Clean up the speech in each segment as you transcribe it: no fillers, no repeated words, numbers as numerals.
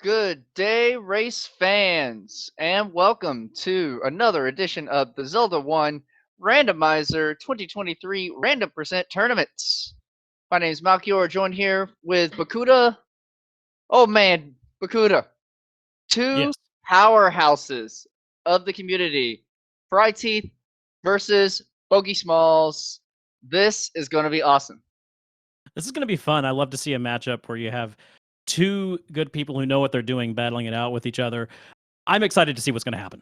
Good day, race fans, and welcome to another edition of the Zelda 1 Randomizer 2023 Random Percent Tournaments. My name is Malchior, joined here with Bakuda. Oh man, Bakuda. Two Yes. powerhouses of the community. fryteeth versus Bogie Smalls. This is going to be awesome. This is going to be fun. I love to see a matchup where you have two good people who know what they're doing battling it out with each other. I'm excited to see what's going to happen.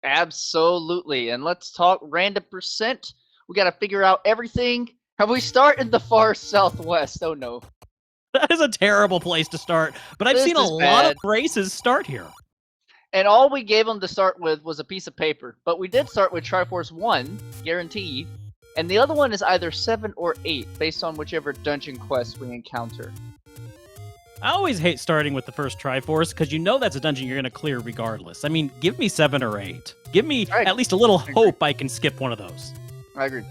Absolutely. And let's talk random percent. We got to figure out everything. And we start in the far southwest. Oh no. That is a terrible place to start, but I've This seen a is lot of bad. races start here. And all we gave them to start with was a piece of paper. But we did start with Triforce 1, guaranteed. And the other one is either 7 or 8, based on whichever dungeon quest we encounter. I always hate starting with the first Triforce because you know that's a dungeon you're going to clear regardless. I mean, give me 7 or 8. Give me at least a little hope I can skip one of those. I agree.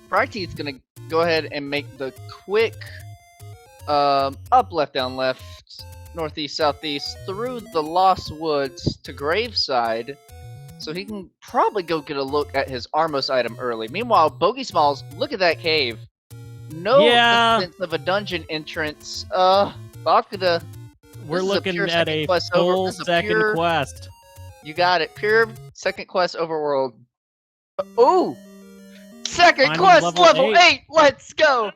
fryteeth's going to go ahead and make the quick up, left, down, left, northeast, southeast, through the Lost Woods to Graveside, so he can probably go get a look at his Armos item early. Meanwhile, Bogey Smalls, look at that cave. No evidence of a dungeon entrance. Bakuda. We're looking at a full second quest. You got it. Pure second quest overworld. Ooh! Second quest level 8! Let's go!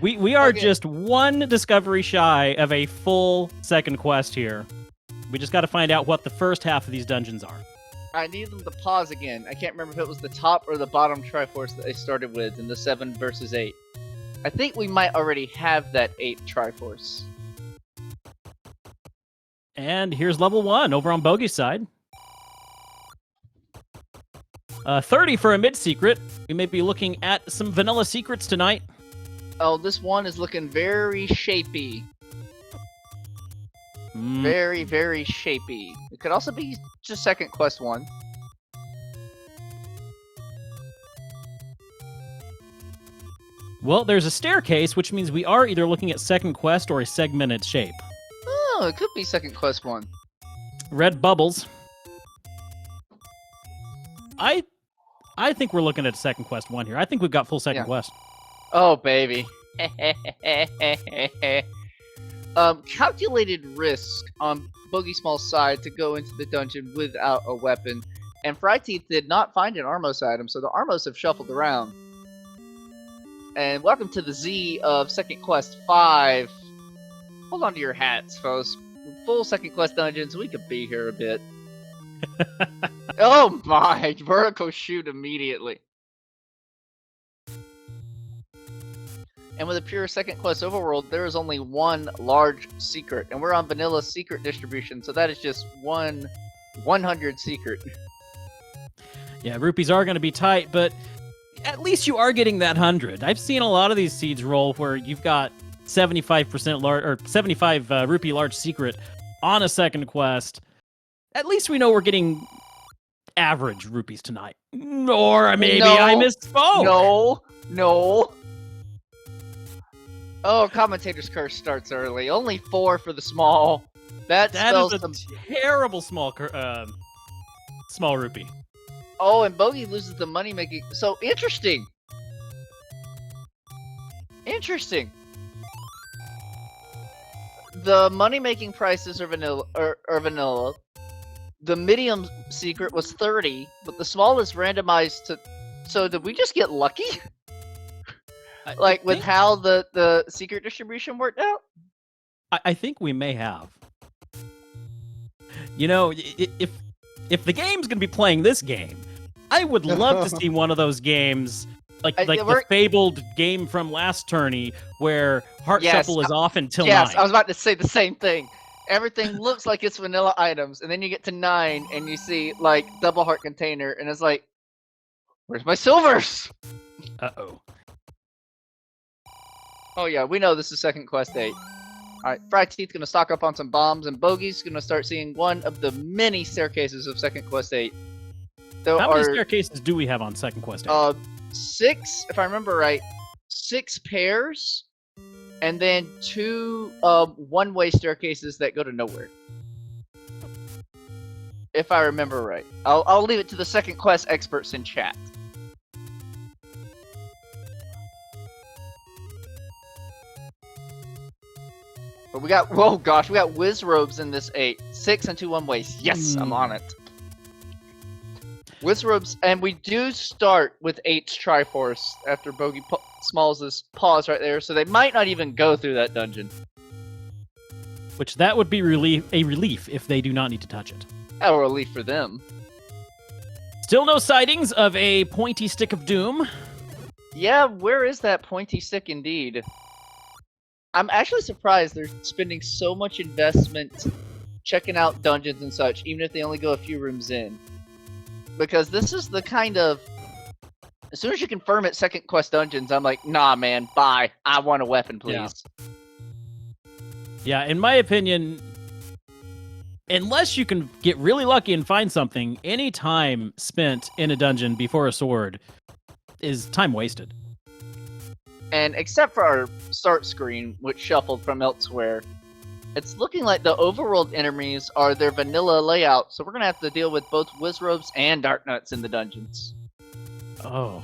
We are just one discovery shy of a full second quest here. We just got to find out what the first half of these dungeons are. I need them to pause again. I can't remember if it was the top or the bottom Triforce that they started with in the 7 versus 8. I think we might already have that 8 Triforce. And here's level 1 over on Bogey's side. 30 for a mid-secret. We may be looking at some vanilla secrets tonight. Oh, this one is looking very shapy. Very, very shapy. It could also be just second quest 1. Well, there's a staircase, which means we are either looking at second quest or a segmented shape. Oh, it could be second quest 1. Red bubbles. I think we're looking at second quest 1 here. I think we've got full second quest. Oh, baby. Calculated risk on Bogey Small's side to go into the dungeon without a weapon. And fryteeth did not find an Armos item, so the Armos have shuffled around. And welcome to the Z of Second Quest 5. Hold on to your hats, folks. Full Second Quest dungeons, we could be here a bit. Oh my! Vertical shoot immediately. And with a pure second quest overworld, there is only one large secret. And we're on vanilla secret distribution, so that is just 100 secret. Yeah, rupees are going to be tight, but at least you are getting that 100. I've seen a lot of these seeds roll where you've got 75% large or 75 rupee large secret on a second quest. At least we know we're getting average rupees tonight. Or maybe I misspoke. No. Oh, Commentator's Curse starts early. Only 4 for the small. That is a terrible small rupee. Oh, and Bogey loses the money making. So interesting. The money making prices are vanilla. The medium secret was 30, but the small is randomized to. So did we just get lucky? Like with how the secret distribution worked out? I think we may have. You know, if the game's gonna be playing this game, I would love to see one of those games, like the fabled game from last tourney, where Heart Shuffle is off until 9. Yes, I was about to say the same thing. Everything looks like it's vanilla items, and then you get to 9, and you see, like, double heart container, and it's like, where's my silvers? Uh-oh. Oh yeah, we know this is second quest 8. Alright, fryteeth gonna stock up on some bombs, and Bogey's gonna start seeing one of the many staircases of second quest 8. How many staircases do we have on second quest 8? 6, if I remember right. 6 pairs and then 2 one-way staircases that go to nowhere. If I remember right. I'll leave it to the second quest experts in chat. But we got, oh gosh, we got whiz robes in this 8. 6 and 2 one-ways. Yes, I'm on it. Whiz robes, and we do start with 8's Triforce after Bogey Smalls' pause right there, so they might not even go through that dungeon. Which that would be a relief if they do not need to touch it. A relief for them. Still no sightings of a pointy stick of doom. Yeah, where is that pointy stick indeed? I'm actually surprised they're spending so much investment checking out dungeons and such, even if they only go a few rooms in. Because this is the kind of... As soon as you confirm it second quest dungeons, I'm like, nah man, bye. I want a weapon, please. Yeah, in my opinion, unless you can get really lucky and find something, any time spent in a dungeon before a sword is time wasted. And except for our start screen, which shuffled from elsewhere, it's looking like the overworld enemies are their vanilla layout, so we're going to have to deal with both Wizrobes and Darknuts in the dungeons. Oh.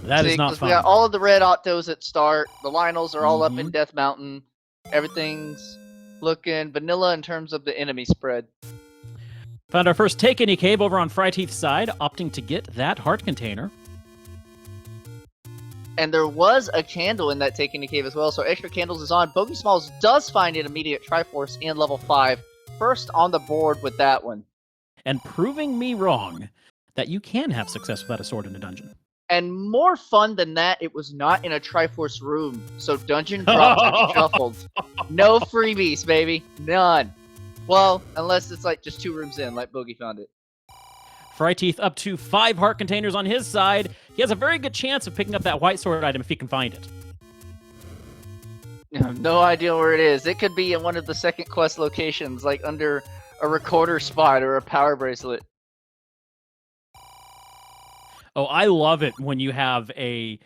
That is not fun. We got all of the red Octos at start, the Lionels are all up in Death Mountain, everything's looking vanilla in terms of the enemy spread. Found our first Take Any Cave over on fryteeth's side, opting to get that heart container. And there was a candle in that Take Any Cave as well, so extra candles is on. Bogey Smalls does find an immediate Triforce in level 5, first on the board with that one. And proving me wrong that you can have success without a sword in a dungeon. And more fun than that, it was not in a Triforce room, so dungeon drops are shuffled. No freebies, baby. None. Well, unless it's like just 2 rooms in, like Bogey found it. Fryteeth up to 5 heart containers on his side. He has a very good chance of picking up that white sword item if he can find it. I have no idea where it is. It could be in one of the second quest locations, like under a recorder spot or a power bracelet. Oh, I love it when you have a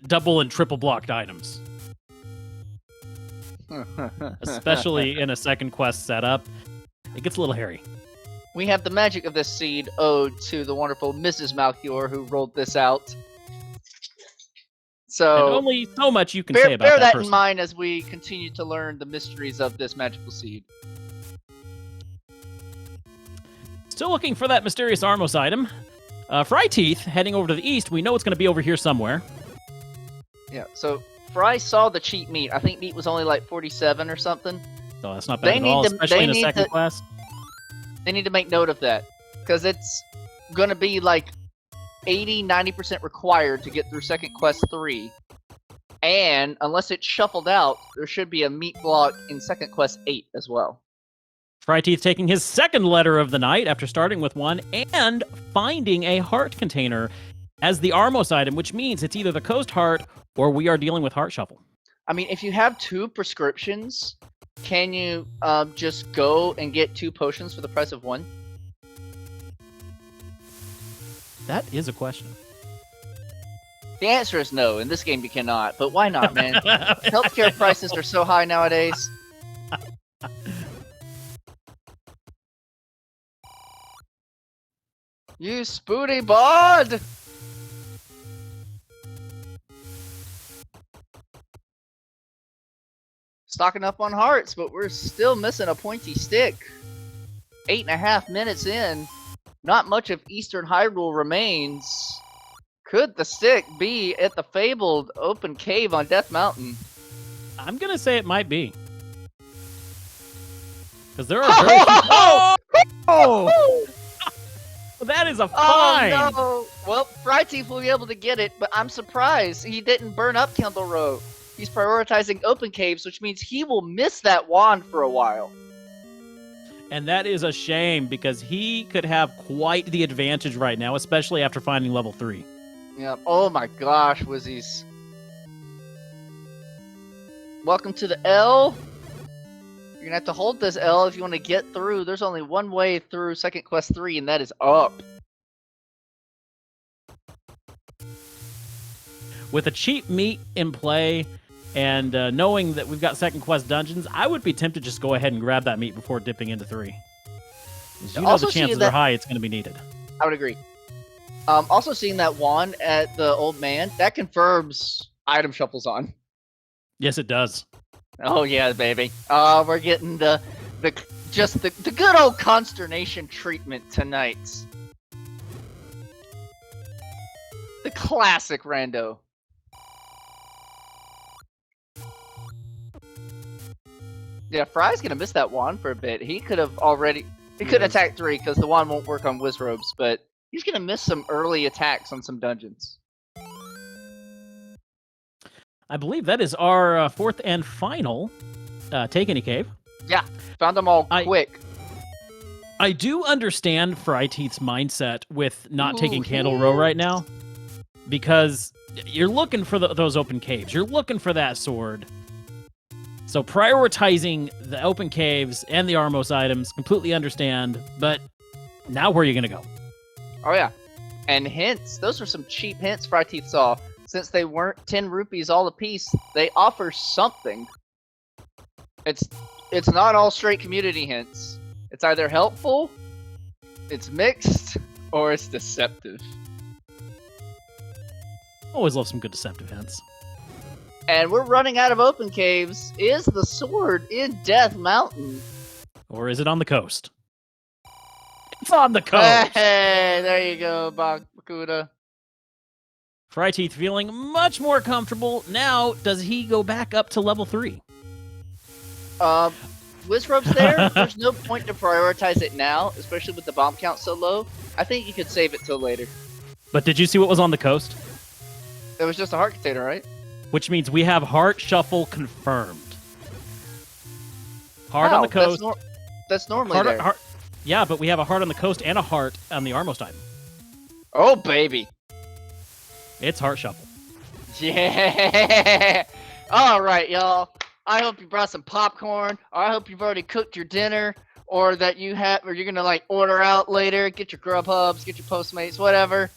double and triple blocked items. Especially in a second quest setup. It gets a little hairy. We have the magic of this seed owed to the wonderful Mrs. Malchior who rolled this out. So and only so much you can say about bear that in mind as we continue to learn the mysteries of this magical seed. Still looking for that mysterious Armos item. Fryteeth heading over to the east. We know it's going to be over here somewhere. Yeah, so Fry saw the cheap meat. I think meat was only like 47 or something. So that's not bad at all, especially in a second quest. They need to make note of that, because it's going to be like 80-90% required to get through second quest 3. And unless it's shuffled out, there should be a meat block in second quest 8 as well. Fryteeth taking his second letter of the night after starting with one and finding a heart container as the Armos item, which means it's either the Coast Heart or we are dealing with Heart Shuffle. I mean, if you have 2 prescriptions, can you just go and get 2 potions for the price of 1? That is a question. The answer is no. In this game, you cannot. But why not, man? Healthcare prices are so high nowadays. You spooty bod! Stocking up on hearts, but we're still missing a pointy stick. 8.5 minutes in. Not much of Eastern Hyrule remains. Could the stick be at the fabled open cave on Death Mountain? I'm gonna say it might be. Because there are very Oh! That is a fine! Oh no! Well, Fryteeth will be able to get it, but I'm surprised he didn't burn up Candle Row. He's prioritizing open caves, which means he will miss that wand for a while. And that is a shame, because he could have quite the advantage right now, especially after finding level 3. Yeah. Oh my gosh, Wizzies. Welcome to the L. You're gonna have to hold this L if you want to get through. There's only one way through second quest 3, and that is up. with a cheap meat in play, and knowing that we've got second quest dungeons, I would be tempted to just go ahead and grab that meat before dipping into 3. You know Also the chances are high it's going to be needed. I would agree. Also seeing that wand at the old man, that confirms item shuffle's on. Yes, it does. Oh yeah, baby. We're getting the good old consternation treatment tonight. The classic rando. Yeah, Fry's gonna miss that wand for a bit. He could have already. He could attack 3 because the wand won't work on Wizrobes, but he's gonna miss some early attacks on some dungeons. I believe that is our fourth and final Take Any Cave. Yeah, found them all quick. I do understand fryteeth's mindset with not taking Candle Row right now, because you're looking for those open caves. You're looking for that sword. So prioritizing the open caves and the Armos items, completely understand, but now where are you going to go? Oh yeah, and hints. Those are some cheap hints Fryteeth saw. Since they weren't 10 rupees all a piece, they offer something. It's not all straight community hints. It's either helpful, it's mixed, or it's deceptive. Always love some good deceptive hints. And we're running out of open caves. Is the sword in Death Mountain? Or is it on the coast? It's on the coast! Hey, there you go, Bakuda. Fryteeth feeling much more comfortable. Now, does he go back up to level 3? Wizrobe's there. There's no point to prioritize it now, especially with the bomb count so low. I think you could save it till later. But did you see what was on the coast? It was just a heart container, right? Which means we have Heart Shuffle confirmed. Heart on the coast. That's normally there. Yeah, but we have a heart on the coast and a heart on the Armos item. Oh, baby. It's Heart Shuffle. Yeah. All right, y'all. I hope you brought some popcorn, or I hope you've already cooked your dinner, or that you're gonna like order out later, get your Grubhubs, get your Postmates, whatever.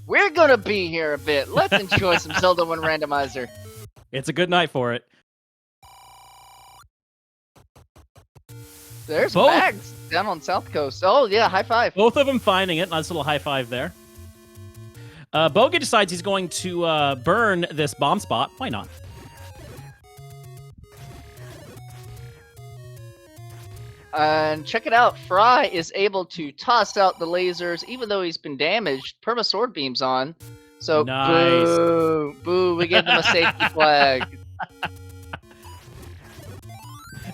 We're gonna be here a bit. Let's enjoy some Zelda 1 randomizer. It's a good night for it. There's bags down on South Coast. Oh yeah, high five. Both of them finding it. Nice little high five there. Bogie decides he's going to burn this bomb spot. Why not? And check it out, Fry is able to toss out the lasers, even though he's been damaged. Perma Sword Beam's on. So, nice. Boo, we gave them a safety flag.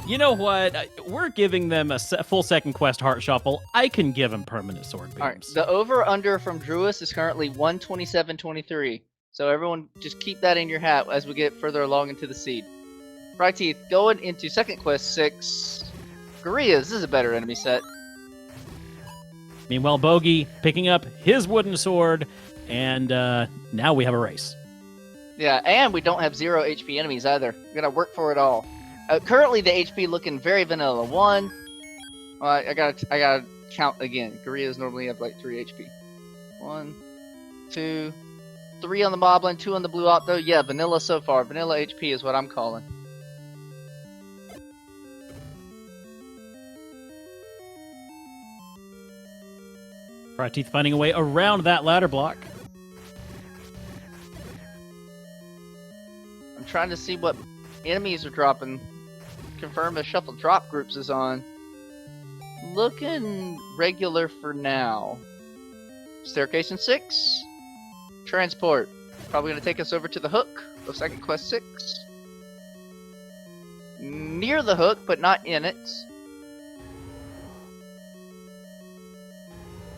You know what? We're giving them a full second quest Heart Shuffle. I can give him permanent Sword Beams. All right, the over-under from Druis is currently 127.23. So everyone just keep that in your hat as we get further along into the seed. Fryteeth going into second quest 6. Gorillas, this is a better enemy set. Meanwhile, Bogie picking up his wooden sword, and now we have a race. Yeah, and we don't have 0 HP enemies either. We gotta work for it all. Currently, the HP looking very vanilla. 1. I gotta count again. Gorillas normally have like 3 HP. 1, 2, 3 on the Moblin, 2 on the Blue Octo. Yeah, vanilla so far. Vanilla HP is what I'm calling. Fryteeth finding a way around that ladder block. I'm trying to see what enemies are dropping. Confirm if Shuffle Drop Groups is on. Looking regular for now. Staircase in 6. Transport. Probably going to take us over to the hook of second quest 6. Near the hook, but not in it.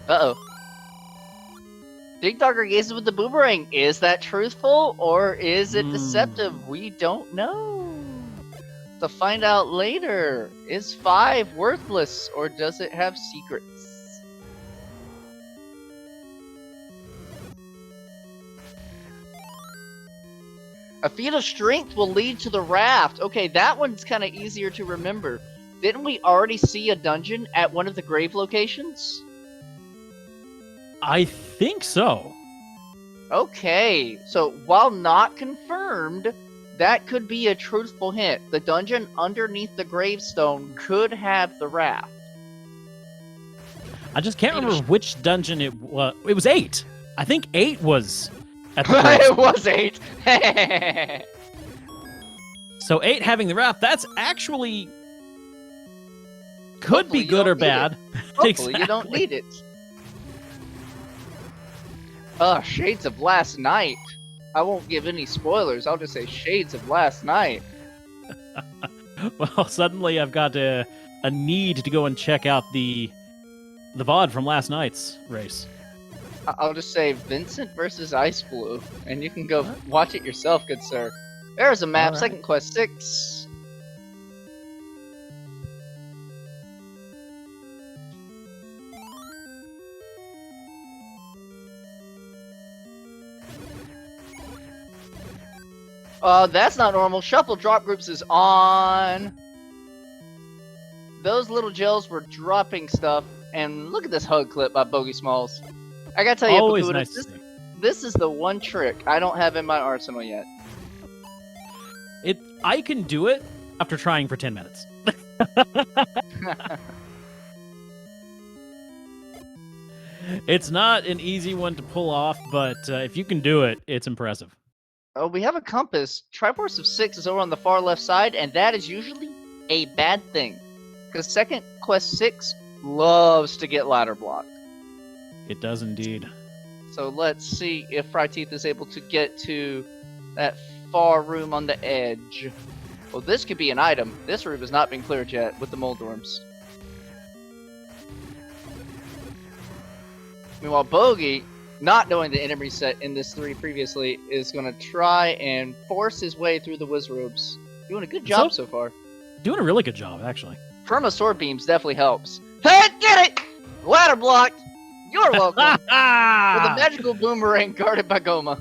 Uh-oh. Dig Dogger gazes with the boomerang. Is that truthful or is it deceptive? We don't know. To find out later. Is 5 worthless or does it have secrets? A feat of strength will lead to the raft. Okay, that one's kind of easier to remember. Didn't we already see a dungeon at one of the grave locations? I think so. Okay, so while not confirmed, that could be a truthful hint. The dungeon underneath the gravestone could have the raft. I just can't remember which dungeon it was. It was 8. I think 8 was at the It gravestone. was 8. So 8 having the raft, that's actually could Hopefully be good or bad. Hopefully you don't need it. Shades of last night. I won't give any spoilers. I'll just say shades of last night. Well, suddenly I've got a need to go and check out the VOD from last night's race. I'll just say Vincent versus Ice Blue, and you can go watch it yourself, good sir. There's a map, All right. Second Quest 6. That's not normal. Shuffle drop groups is on. Those little gels were dropping stuff, and look at this hug clip by Bogey Smalls. I gotta tell you, Always Bakuda, nice to see. this is the one trick I don't have in my arsenal yet. I can do it after trying for 10 minutes. It's not an easy one to pull off, but if you can do it, it's impressive. Oh, we have a compass. Triforce of 6 is over on the far left side, and that is usually a bad thing. Because Second Quest 6 loves to get ladder blocked. It does indeed. So let's see if Fryteeth is able to get to that far room on the edge. Well, this could be an item. This room has not been cleared yet with the Moldorms. Meanwhile, Bogie, not knowing the enemy set in this 3 previously, is going to try and force his way through the Wizrobes. Doing a good job so far. Doing a really good job, actually. Perma Sword Beams definitely helps. Hey, get it! Ladder blocked! You're welcome! With a magical boomerang guarded by Goma.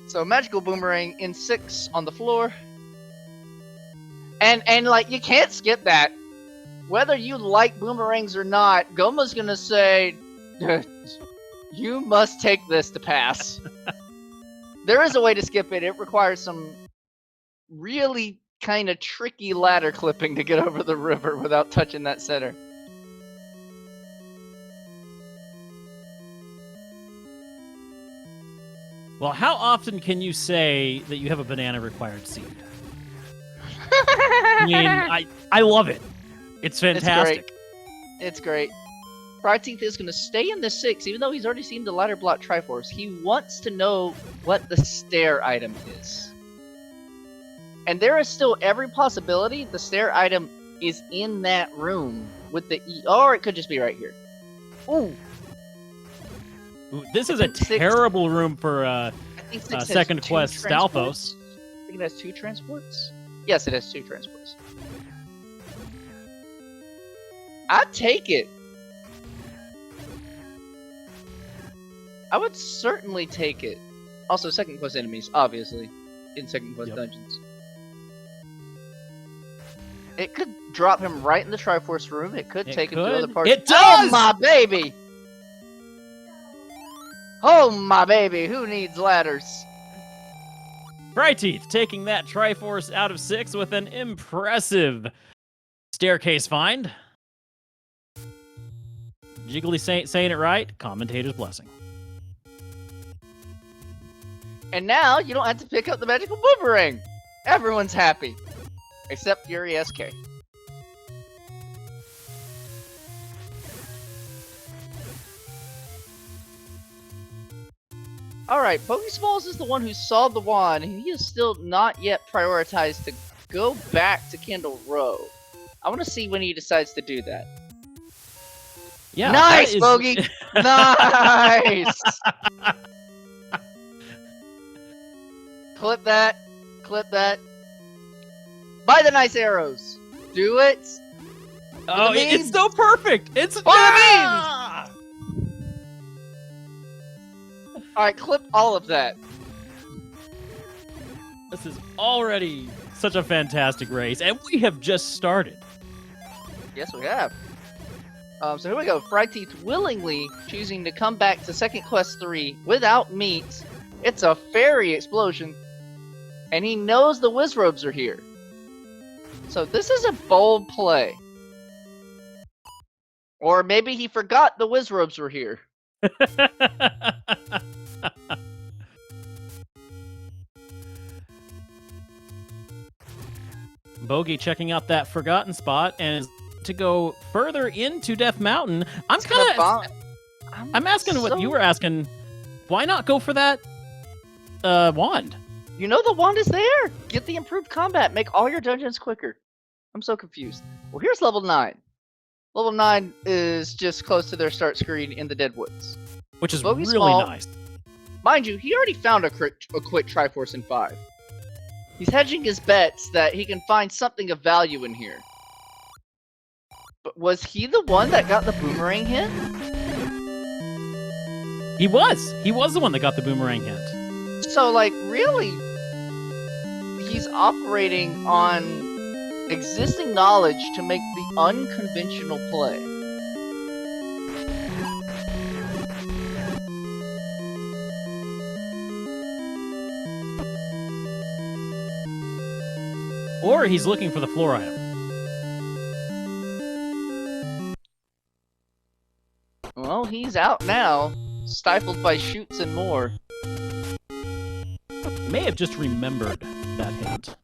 So, magical boomerang in 6 on the floor. And like, you can't skip that. Whether you like boomerangs or not, Goma's gonna say, you must take this to pass. There is a way to skip it. It requires some really kind of tricky ladder clipping to get over the river without touching that center. Well, how often can you say that you have a banana required seed? I mean, I love it. It's fantastic. It's great. Fryteeth is going to stay in the 6, even though he's already seen the ladder block Triforce. He wants to know what the stair item is. And there is still every possibility the stair item is in that room with the E. Or it could just be right here. Ooh. Ooh, this is a terrible room for I think 6 has Second 2 Quest transports. Stalfos. I think it has 2 transports. Yes, it has 2 transports. I'd take it. I would certainly take it. Also, Second Quest enemies, obviously, in Second Quest dungeons. It could drop him right in the Triforce room. It could take him to other parts. It does! Oh, my baby! Oh, my baby! Who needs ladders? Fryteeth taking that Triforce out of 6 with an impressive staircase find. Jiggly saying it right. Commentator's blessing. And now you don't have to pick up the magical boomerang. Everyone's happy. Except Fury SK. Alright, Bogey Smalls is the one who saw the wand, and he is still not yet prioritized to go back to Candle Row. I want to see when he decides to do that. Yeah, nice, Bogey! Nice! Clip that. Clip that. Buy the nice arrows. Do it. Oh, it's so perfect. It's Alright, clip all of that. This is already such a fantastic race, and we have just started. Yes, we have. So here we go. Fryteeth willingly choosing to come back to second quest 3 without meat. It's a fairy explosion. And he knows the Wizrobes are here. So this is a bold play. Or maybe he forgot the Wizrobes were here. Bogey checking out that forgotten spot and to go further into Death Mountain. I'm asking what you were asking. Why not go for that wand? You know the wand is there. Get the improved combat. Make all your dungeons quicker. I'm so confused. Well, here's level 9. Level 9 is just close to their start screen in the Deadwoods. Which is Bogey's really small. nice. Mind you, he already found a quick Triforce in 5. He's hedging his bets that he can find something of value in here. But was he the one that got the boomerang hit? He was. He was the one that got the boomerang hit. So, like, really, he's operating on existing knowledge to make the unconventional play. Or he's looking for the floor item. Well, he's out now, stifled by shoots and more. He may have just remembered that hint.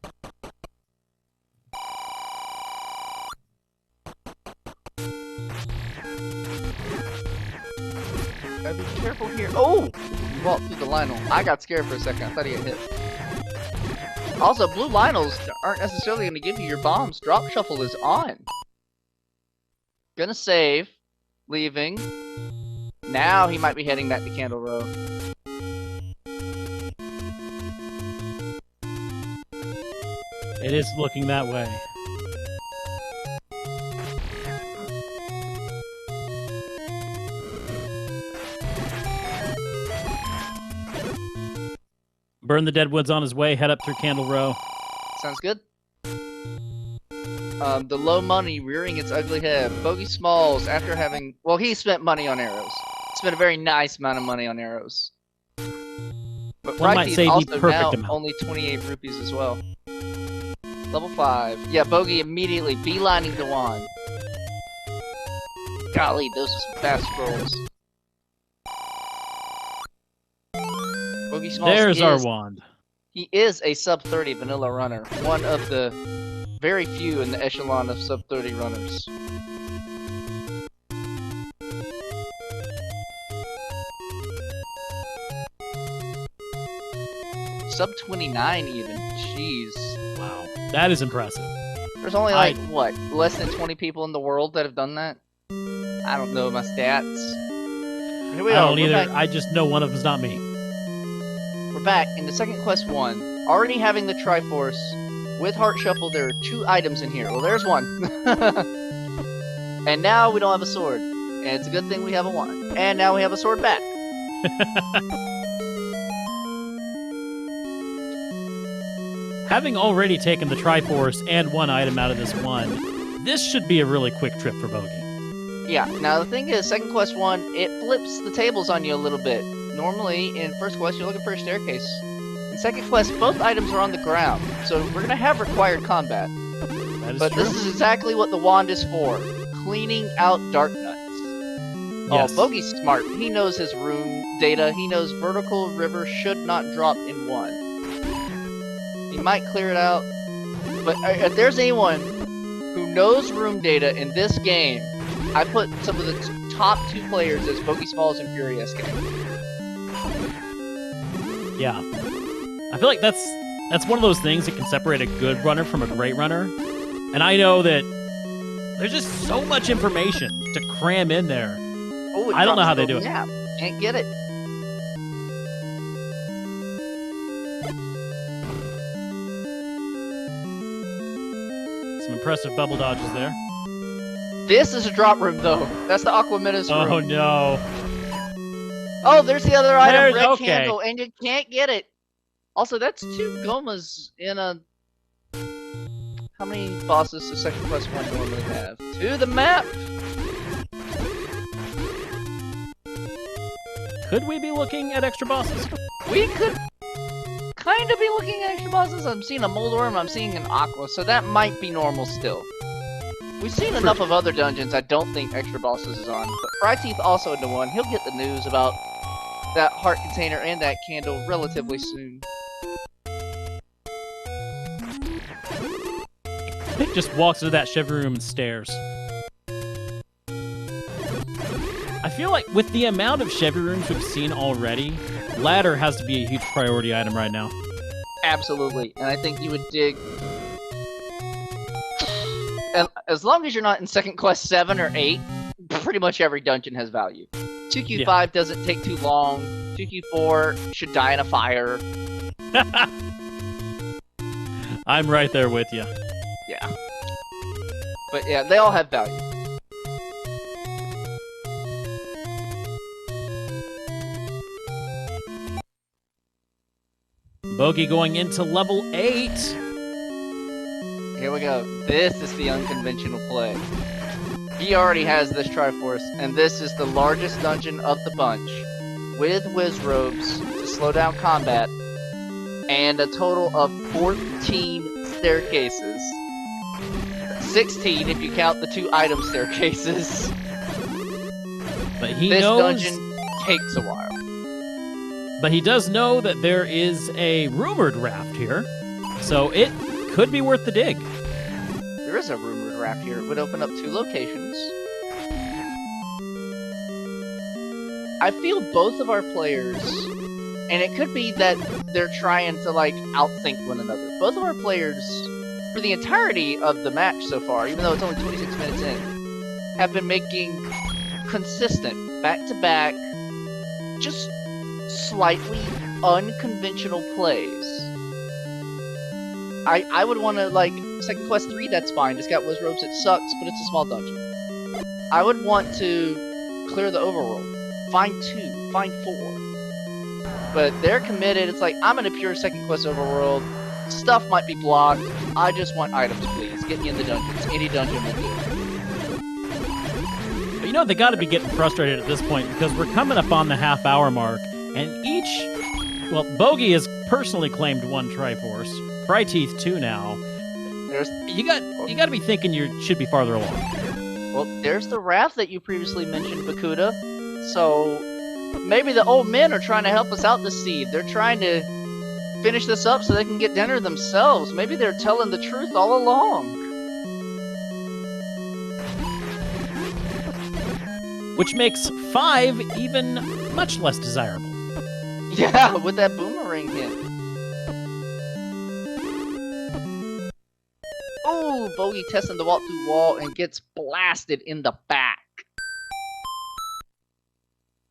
Gotta be careful here. Oh! He walked through the Lionel. I got scared for a second. I thought he got hit. Also, blue Lionels aren't necessarily going to give you your bombs. Drop Shuffle is on. Gonna save. Leaving. Now he might be heading back to Candle Row. It is looking that way. Burn the Deadwoods on his way, head up through Candle Row. Sounds good. The low money rearing its ugly head. Bogey Smalls, after having... Well, he spent money on arrows. Spent a very nice amount of money on arrows. But One might say the also perfect now amount. only 28 rupees as well. Level 5. Yeah, Bogey immediately beelining to wand. Golly, those are some fast scrolls. Bogey Smalls There's our wand. He is a sub-30 vanilla runner. One of the very few in the echelon of sub-30 runners. Sub-29 even. Jeez. Wow. That is impressive. There's only like, what, less than 20 people in the world that have done that? I don't know my stats. Here we I are. don't We're either. back. I just know one of them's not me. We're back in the second quest 1. Already having the Triforce. With Heart Shuffle, there are 2 items in here. Well, there's one. And now we don't have a sword. And it's a good thing we have a wand. And now we have a sword back. Having already taken the Triforce and 1 item out of this one, this should be a really quick trip for Bogey. Yeah, now the thing is, second quest 1, it flips the tables on you a little bit. Normally, in first quest, you're looking for a staircase. In second quest, both items are on the ground, so we're gonna have required combat. That is But true. this is exactly what the wand is for. Cleaning out dark nuts. Yes. Oh, Bogey's smart. He knows his room data. He knows vertical river should not drop in 1. He might clear it out. But if there's anyone who knows room data in this game, I put some of the top 2 players as Bogey Smalls and Fury SK. Yeah. I feel like that's one of those things that can separate a good runner from a great runner. And I know that there's just so much information to cram in there. Oh, I don't know how they do it. Yeah, can't get it. Some impressive bubble dodges there. This is a drop room, though. That's the Aquamina's room. Oh no. Oh, there's the other item, There's- red okay. candle, and you can't get it. Also, that's 2 Gomas in a... How many bosses does second quest 1 normally have? To the map! could we be looking at extra bosses? We could kind of be looking at extra bosses. I'm seeing a Moldorm, I'm seeing an Aqua, so that might be normal still. We've seen enough of other dungeons, I don't think extra bosses is on. But fryteeth also into one. He'll get the news about that heart container and that candle relatively soon. Just walks into that Chevy room and stares. I feel like with the amount of Chevy rooms we've seen already, ladder has to be a huge priority item right now. Absolutely, and I think you would dig. And as long as you're not in second quest 7 or 8, pretty much every dungeon has value. 2Q5 doesn't take too long. 2Q4 should die in a fire. I'm right there with you. Yeah. But yeah, they all have value. Bogey going into level 8. Here we go. This is the unconventional play. He already has this Triforce, and this is the largest dungeon of the bunch, with whiz robes to slow down combat, and a total of 14 staircases. 16 if you count the 2 item staircases. But he this knows... dungeon takes a while. But he does know that there is a rumored raft here, so it could be worth the dig. There is a rumored raft here. It would open up 2 locations. I feel both of our players, and it could be that they're trying to like outthink one another. Both of our players, for the entirety of the match so far, even though it's only 26 minutes in, have been making consistent, back-to-back, just slightly unconventional plays. I would want to, like, Second Quest 3, that's fine. It's got whiz robes, it sucks, but it's a small dungeon. I would want to clear the overworld. Find 2, find 4. But they're committed. It's like, I'm in a pure Second Quest overworld. Stuff might be blocked. I just want items, please. Get me in the dungeons. Any dungeon will do. But you know, they got to be getting frustrated at this point because we're coming up on the half-hour mark, and each... Well, Bogey has personally claimed 1 Triforce. fryteeth 2 now. You got to be thinking you should be farther along. Well, there's the raft that you previously mentioned, Bakuda. So maybe the old men are trying to help us out this seed. They're trying to finish this up so they can get dinner themselves. Maybe they're telling the truth all along. Which makes 5 even much less desirable. Yeah, with that boomerang hit. Oh, Bogie testing the walk through wall and gets blasted in the back.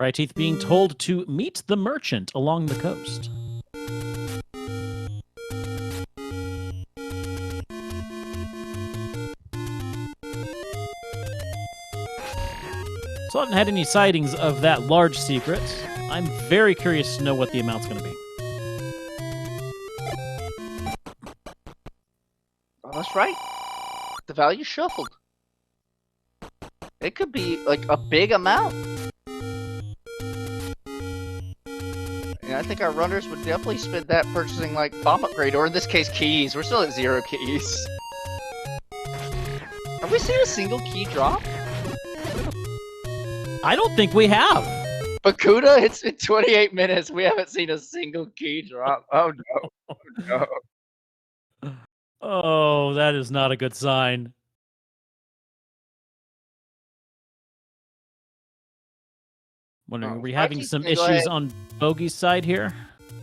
fryteeth being told to meet the merchant along the coast. So I haven't had any sightings of that large secret. I'm very curious to know what the amount's going to be. Oh, that's right. The value shuffled. It could be like a big amount. Yeah, I think our runners would definitely spend that purchasing like bomb upgrade, or in this case keys. We're still at 0 keys. Have we seen a single key drop? I don't think we have. Bakuda, it's been 28 minutes. We haven't seen a single key drop. Oh no. Oh no. Oh, that is not a good sign. Wondering, are we having some issues on Bogey's side here?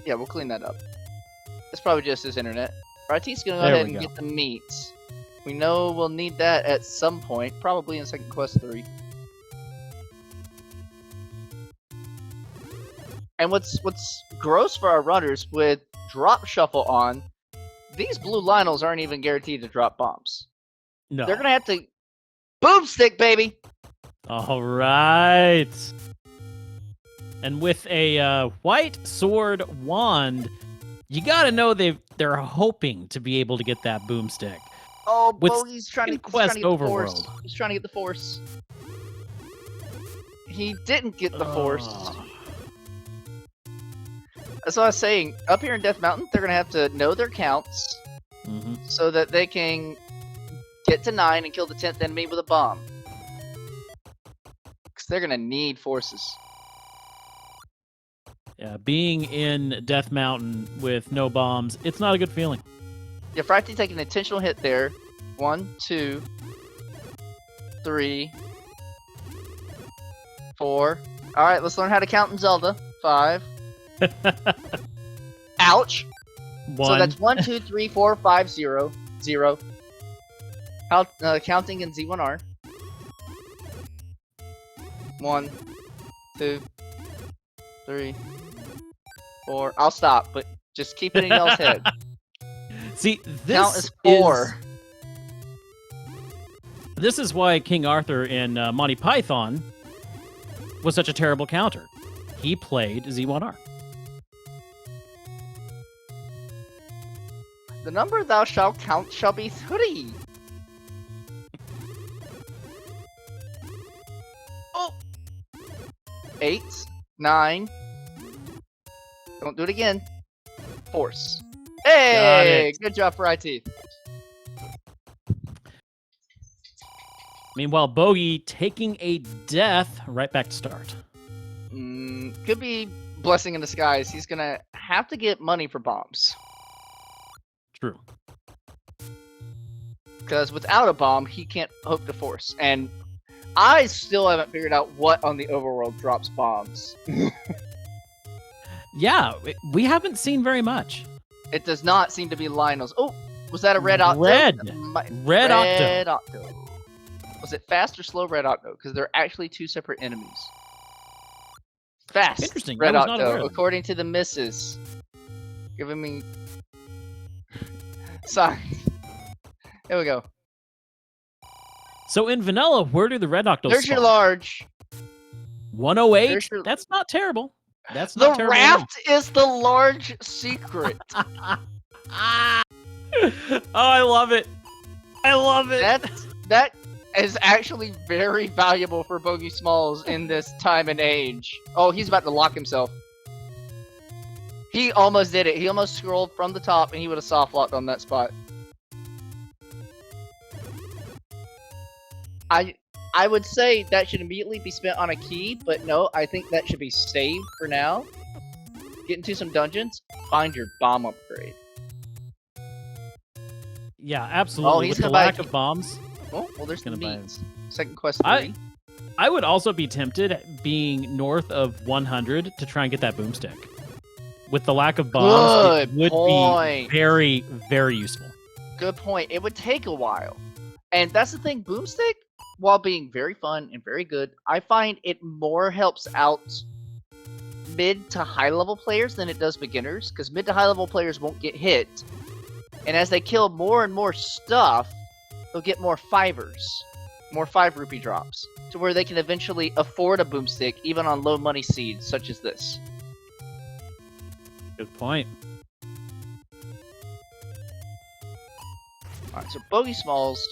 Yeah, we'll clean that up. It's probably just his internet. fryteeth's gonna go ahead and get the meat. We know we'll need that at some point, probably in Second Quest 3. And what's gross for our runners, with drop shuffle on, these blue Lionels aren't even guaranteed to drop bombs. No. They're gonna have to boomstick, baby! All right. And with a white sword wand, you gotta know they're hoping to be able to get that boomstick. Oh, Bogey's trying to quest get the force. overworld. He's trying to get the force. He didn't get the force. That's what I was saying. Up here in Death Mountain, they're gonna have to know their counts so that they can get to 9 and kill the 10th enemy with a bomb. Because they're gonna need forces. Yeah, being in Death Mountain with no bombs, it's not a good feeling. Yeah, fryteeth taking an intentional hit there. 1, 2, 3, 4. Alright, let's learn how to count in Zelda. 5. Ouch! 1. So that's 1, 2, 3, 4, 5, 0. 0. Counting in Z1R. 1, 2, 3, 4. I'll stop, but just keep it in y'all's head. See, this Count is 4. This is why King Arthur in Monty Python was such a terrible counter. He played Z1R. The number thou shalt count shall be 3. Oh! 8, 9. Don't do it again. Force. Hey! Good job, fryteeth. Meanwhile, Bogie taking a death right back to start. Could be blessing in disguise. He's gonna have to get money for bombs. True. Because without a bomb, he can't hope to force. And I still haven't figured out what on the overworld drops bombs. Yeah, we haven't seen very much. It does not seem to be Lionel's. Oh, was that a red Octo? Red Octo. Was it fast or slow red Octo? Because they're actually 2 separate enemies. Fast. Interesting. Red I was not aware Octo, of that. according to the missus. Giving me signs. Here we go. So in vanilla, where do the red Octos There's your spawn? large. 108? There's your- That's not terrible. That's The not terrible. at all. raft is the large secret. Oh, I love it. I love it. That is actually very valuable for Bogey Smalls in this time and age. Oh, he's about to lock himself. He almost did it. He almost scrolled from the top and he would have soft locked on that spot. I would say that should immediately be spent on a key, but no, I think that should be saved for now. Get into some dungeons, find your bomb upgrade. Yeah, absolutely. he's With the gonna buy a lack key. of bombs, Oh, well, there's the Gonna buy means. Second quest 3. I would also be tempted, being north of 100, to try and get that boomstick. With the lack of bombs, it Good would point. be very, very useful. Good point. It would take a while. And that's the thing, Boomstick, while being very fun and very good, I find it more helps out mid to high level players than it does beginners, because mid to high level players won't get hit. And as they kill more and more stuff, they'll get more fivers, more 5 rupee drops, to where they can eventually afford a Boomstick even on low money seeds such as this. Good point. Alright, so Bogey Smalls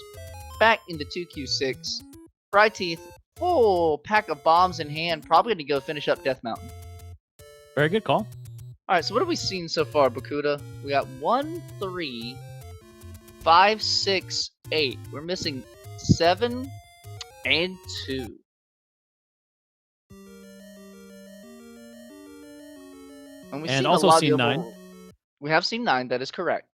back into 2Q6. fryteeth, full pack of bombs in hand, probably going to go finish up Death Mountain. Very good call. Alright, so what have we seen so far, Bakuda? We got 1, 3, 5, 6, 8. We're missing 7 and 2. And we've And seen also a lot of the seen 9. overworld. We have seen 9, that is correct.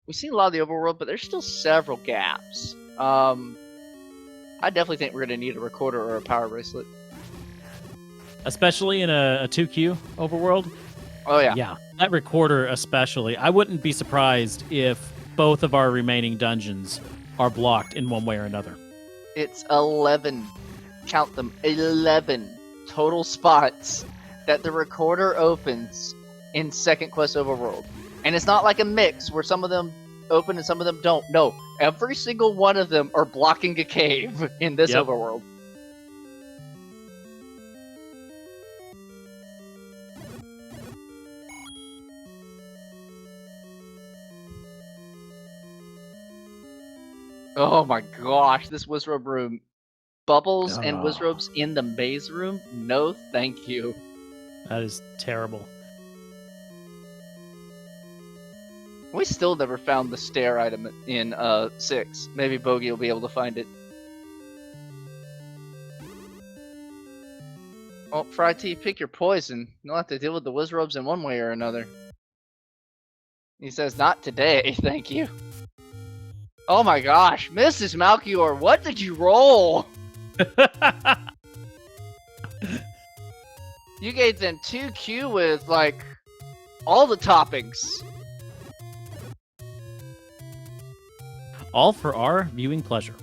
We've seen a lot of the overworld, but there's still several gaps. I definitely think we're going to need a recorder or a power bracelet. Especially in a 2Q overworld. Oh, yeah. Yeah, that recorder especially. I wouldn't be surprised if both of our remaining dungeons are blocked in one way or another. It's 11. Count them. 11 total spots that the recorder opens in Second Quest Overworld. And it's not like a mix where some of them open and some of them don't. No, every single one of them are blocking a cave in this Yep. overworld. Oh my gosh, this Wizrobe room. Bubbles and Wizrobes in the maze room? No, thank you. That is terrible. We still never found the stair item in 6. Maybe Bogey will be able to find it. Well, fryteeth, pick your poison. You'll have to deal with the Wizrobes in one way or another. He says, not today, thank you. Oh my gosh, Mrs. Malchior, what did you roll? You gave them 2Q with, like, all the toppings. All for our viewing pleasure.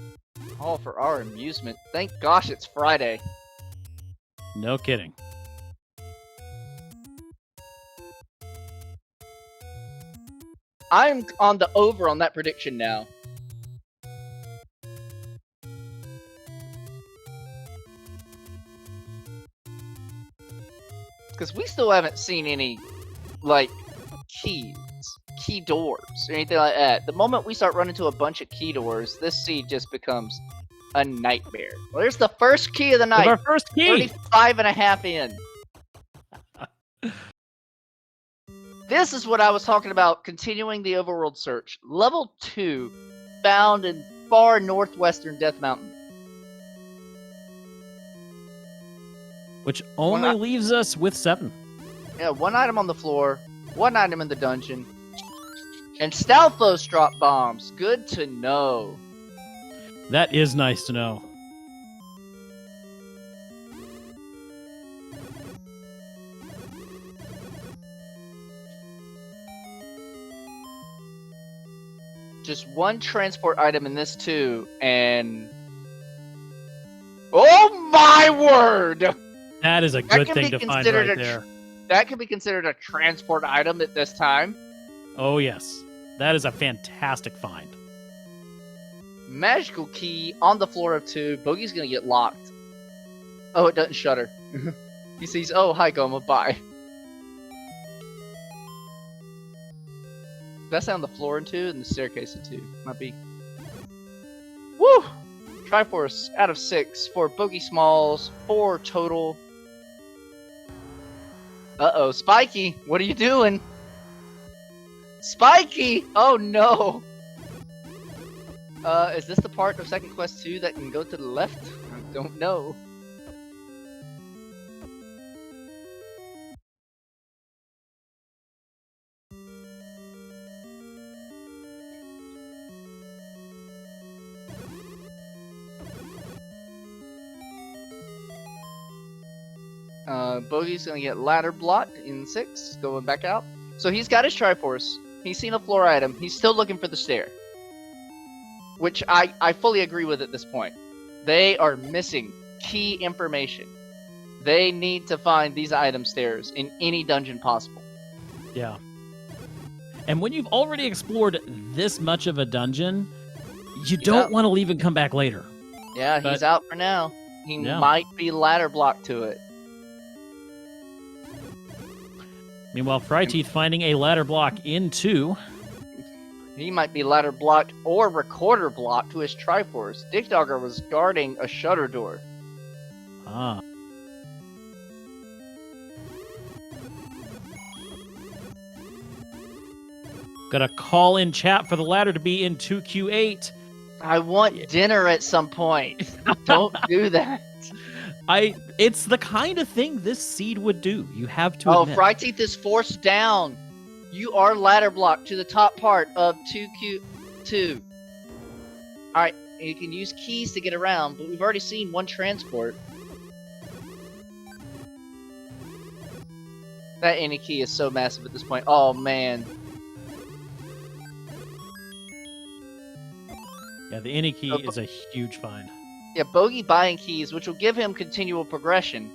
All for our amusement. Thank gosh it's Friday. No kidding. I'm on the over on that prediction now. Because we still haven't seen any, like, keys, key doors, or anything like that. The moment we start running into a bunch of key doors, this seed just becomes a nightmare. Well, there's the first key of the night. Our first key! 35 and a half in. This is what I was talking about, continuing the overworld search. Level 2, found in far northwestern Death Mountain. Which only leaves us with 7. Yeah, 1 item on the floor, 1 item in the dungeon, and Stalfos drop bombs. Good to know. That is nice to know. Just 1 transport item in this too, and... Oh my word! That is a good thing to find right there. That could be considered a transport item at this time. Oh yes. That is a fantastic find. Magical key on the floor of 2. Bogey's gonna get locked. Oh, it doesn't shutter. He sees, oh, hi, Goma, bye. That's on the floor in 2 and the staircase in 2. Might be. Woo! Triforce out of 6 for Bogey Smalls. 4 total. Uh-oh, Spiky, what are you doing? Spiky! Oh no! Is this the part of Second Quest 2 that can go to the left? I don't know. Bogey's gonna get ladder blocked in 6, going back out. So he's got his Triforce. He's seen a floor item. He's still looking for the stair. Which I fully agree with at this point. They are missing key information. They need to find these item stairs in any dungeon possible. Yeah. And when you've already explored this much of a dungeon, you don't want to leave and come back later. Yeah, he's out for now. He might be ladder blocked to it. Meanwhile, fryteeth finding a ladder block in 2. He might be ladder blocked or recorder blocked to his Triforce. Dickdogger was guarding a shutter door. Ah. Got a call in chat for the ladder to be in 2Q8. I want dinner at some point. Don't do that. It's the kind of thing this seed would do. You have to admit. fryteeth is forced down. You are ladder blocked to the top part of 2Q2. Alright, you can use keys to get around, but we've already seen 1 transport. That any key is so massive at this point. Oh, man. Yeah, the any key is a huge find. Yeah, Bogey buying keys, which will give him continual progression.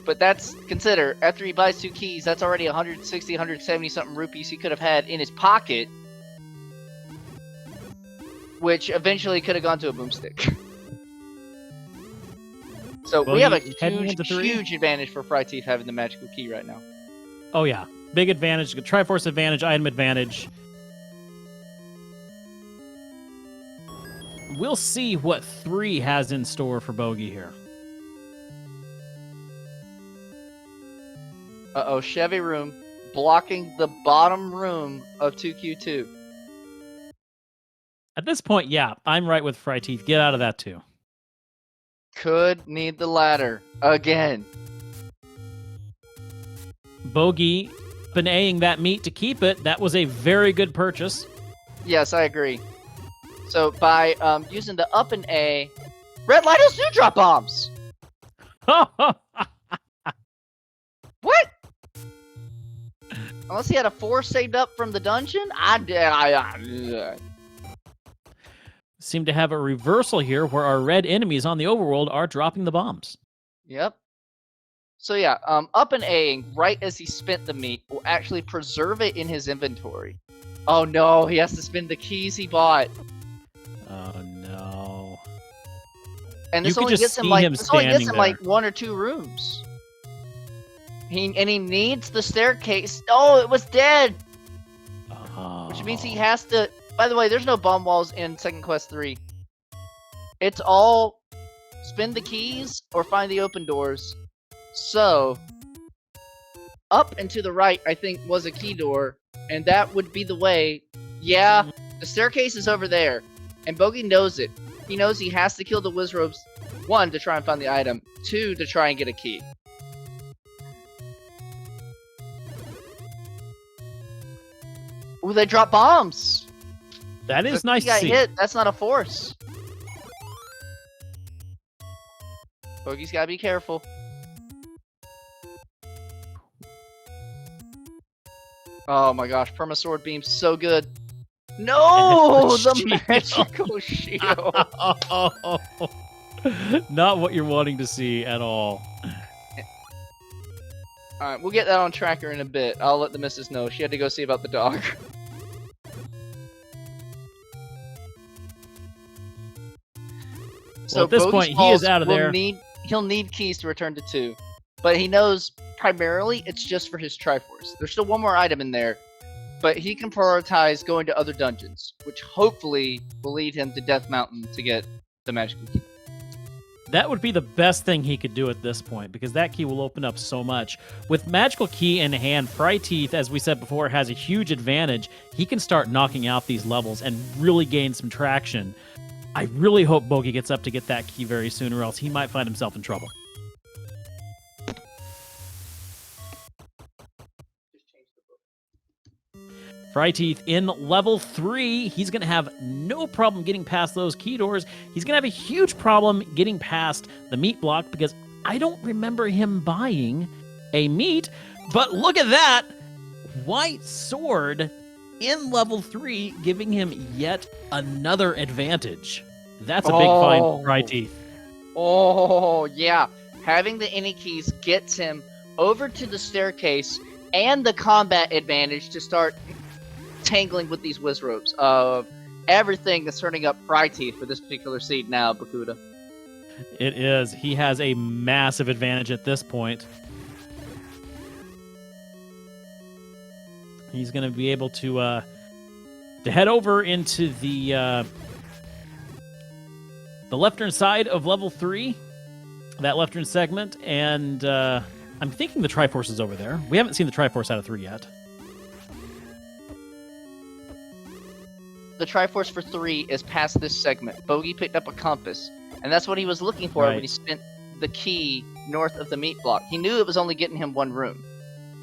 But that's, consider, after he buys 2 keys, that's already 160, 170 something rupees he could have had in his pocket. Which eventually could have gone to a boomstick. So Bogey we have a huge advantage for fryteeth having the magical key right now. Oh yeah, big advantage, Triforce advantage, item advantage. We'll see what 3 has in store for Bogey here. Uh-oh, Chevy room blocking the bottom room of 2Q2. At this point, yeah, I'm right with fryteeth. Get out of that too. Could need the ladder again. Bogey been A-ing that meat to keep it. That was a very good purchase. Yes, I agree. So by using the up and A, red lighters do drop bombs. What? Unless he had a 4 saved up from the dungeon, Seem to have a reversal here where our red enemies on the overworld are dropping the bombs. Yep. So yeah, up and A-ing right as he spent the meat will actually preserve it in his inventory. Oh no, he has to spend the keys he bought. Oh no. And this You could only just gets him see like him this only gets him standing like there. 1 or 2 rooms. He needs the staircase. Oh, it was dead. Oh. Which means he has to. By the way, there's no bomb walls in Second Quest 3. It's all spin the keys or find the open doors. So, up and to the right, I think, was a key door, and that would be the way. Yeah, the staircase is over there, and Bogey knows it. He knows he has to kill the Wizrobes, 1, to try and find the item, 2, to try and get a key. Ooh, they drop bombs! That is If nice he to got see. hit, that's not a force. Bogey's gotta be careful. Oh my gosh, Permasword Beam's so good. No! The Shield. magical shield! Not what you're wanting to see at all. Alright, we'll get that on tracker in a bit. I'll let the missus know. She had to go see about the dog. So at this Bogey's point, he balls is out of will there. He'll need keys to return to 2. But he knows primarily it's just for his Triforce. There's still one more item in there. But he can prioritize going to other dungeons, which hopefully will lead him to Death Mountain to get the magical key. That would be the best thing he could do at this point, because that key will open up so much. With magical key in hand, fryteeth, as we said before, has a huge advantage. He can start knocking out these levels and really gain some traction. I really hope Bogey gets up to get that key very soon, or else he might find himself in trouble. Fryteeth in level 3. He's going to have no problem getting past those key doors. He's going to have a huge problem getting past the meat block, because I don't remember him buying a meat. But look at that! White sword in level 3, giving him yet another advantage. That's a big find for Fryteeth. Oh, yeah. Having the any keys gets him over to the staircase and the combat advantage to start tangling with these Wizrobes. Everything is turning up Fryteeth for this particular seed now, Bakuda. It is. He has a massive advantage at this point. He's going to be able to head over into the left-turn side of level 3, that left-turn segment, and I'm thinking the Triforce is over there. We haven't seen the Triforce out of 3 yet. The Triforce for 3 is past this segment. Bogey picked up a compass, and that's what he was looking for Right. when he spent the key north of the meat block. He knew it was only getting him 1 room,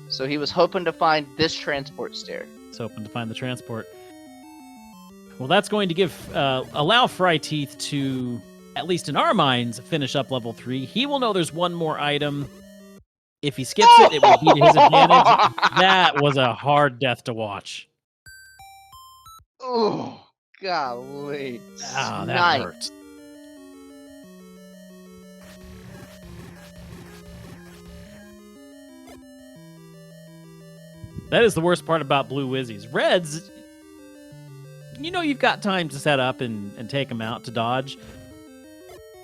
so he was hoping to find this transport stair. It's hoping to find the transport. Well, that's going to give allow Fryteeth to, at least in our minds, finish up level 3. He will know there's one more item. If he skips it, it will be to his advantage. That was a hard death to watch. Oh, golly. Ah, that Snipe. hurts. That is the worst part about Blue Wizzies. Reds, you know you've got time to set up and take them out to dodge.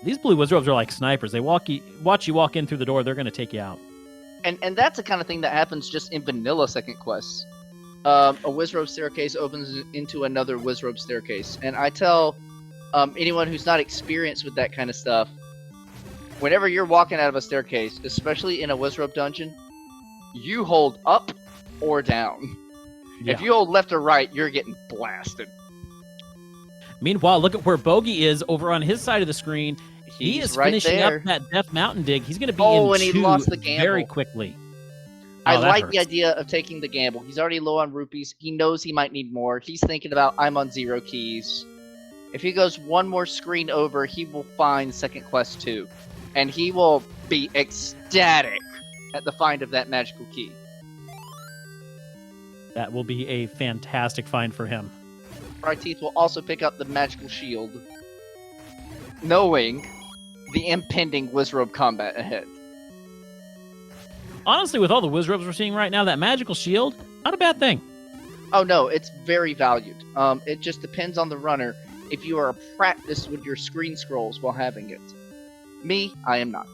These Blue Wizards are like snipers. They watch you walk in through the door, they're going to take you out. And that's the kind of thing that happens just in vanilla second quests. A Wizrobe staircase opens into another Wizrobe staircase. And I tell anyone who's not experienced with that kind of stuff, whenever you're walking out of a staircase, especially in a Wizrobe dungeon, you hold up or down. Yeah. If you hold left or right, you're getting blasted. Meanwhile, look at where Bogey is over on his side of the screen. He He's is right finishing there. up that Death Mountain dig. He's going to be Oh, in and he 2 lost the gamble. very quickly. I Oh, that like the hurts. idea of taking the gamble. He's already low on rupees. He knows he might need more. He's thinking about, I'm on 0 keys. If he goes one more screen over, he will find second quest 2. And he will be ecstatic at the find of that magical key. That will be a fantastic find for him. Fryteeth will also pick up the magical shield, knowing the impending Wizrobe combat ahead. Honestly, with all the Wizrobes we're seeing right now, that magical shield, not a bad thing. Oh no, it's very valued. It just depends on the runner if you are practiced with your screen scrolls while having it. Me, I am not.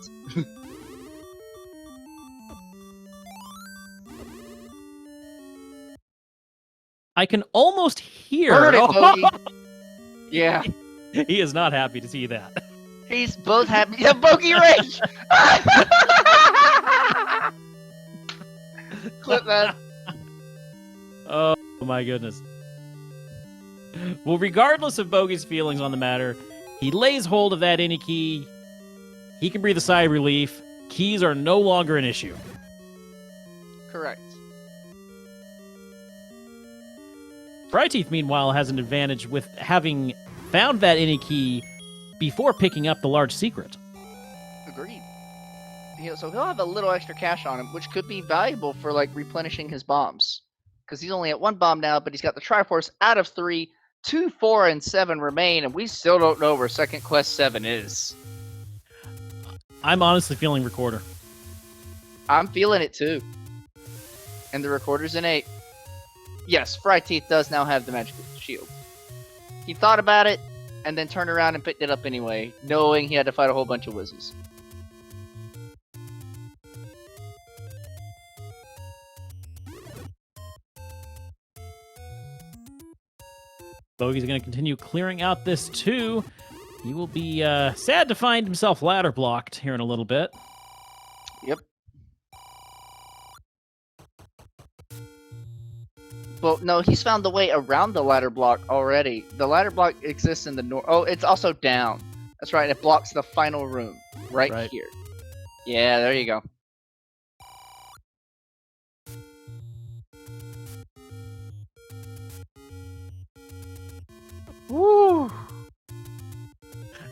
I can almost hear. Heard it, Bogey. Yeah, He is not happy to see that. he's both happy. Yeah, Bogey Rage! Clip that. Oh my goodness. Well, regardless of Bogey's feelings on the matter, he lays hold of that any key. He can breathe a sigh of relief. Keys are no longer an issue. Correct. Fryteeth, meanwhile, has an advantage with having found that any key before picking up the large secret. Agreed. So he'll have a little extra cash on him, which could be valuable for like replenishing his bombs. Because he's only at 1 bomb now, but he's got the Triforce out of 3. 2, 4, and 7 remain, and we still don't know where second quest 7 is. I'm honestly feeling Recorder. I'm feeling it too. And the Recorder's in 8. Yes, Fryteeth does now have the magical shield. He thought about it, and then turned around and picked it up anyway, knowing he had to fight a whole bunch of whizzes. Bogey's going to continue clearing out this too. He will be sad to find himself ladder blocked here in a little bit. Yep. Well, no, he's found the way around the ladder block already. The ladder block exists in the north. Oh, it's also down. That's right. It blocks the final room right here. Yeah, there you go. Woo!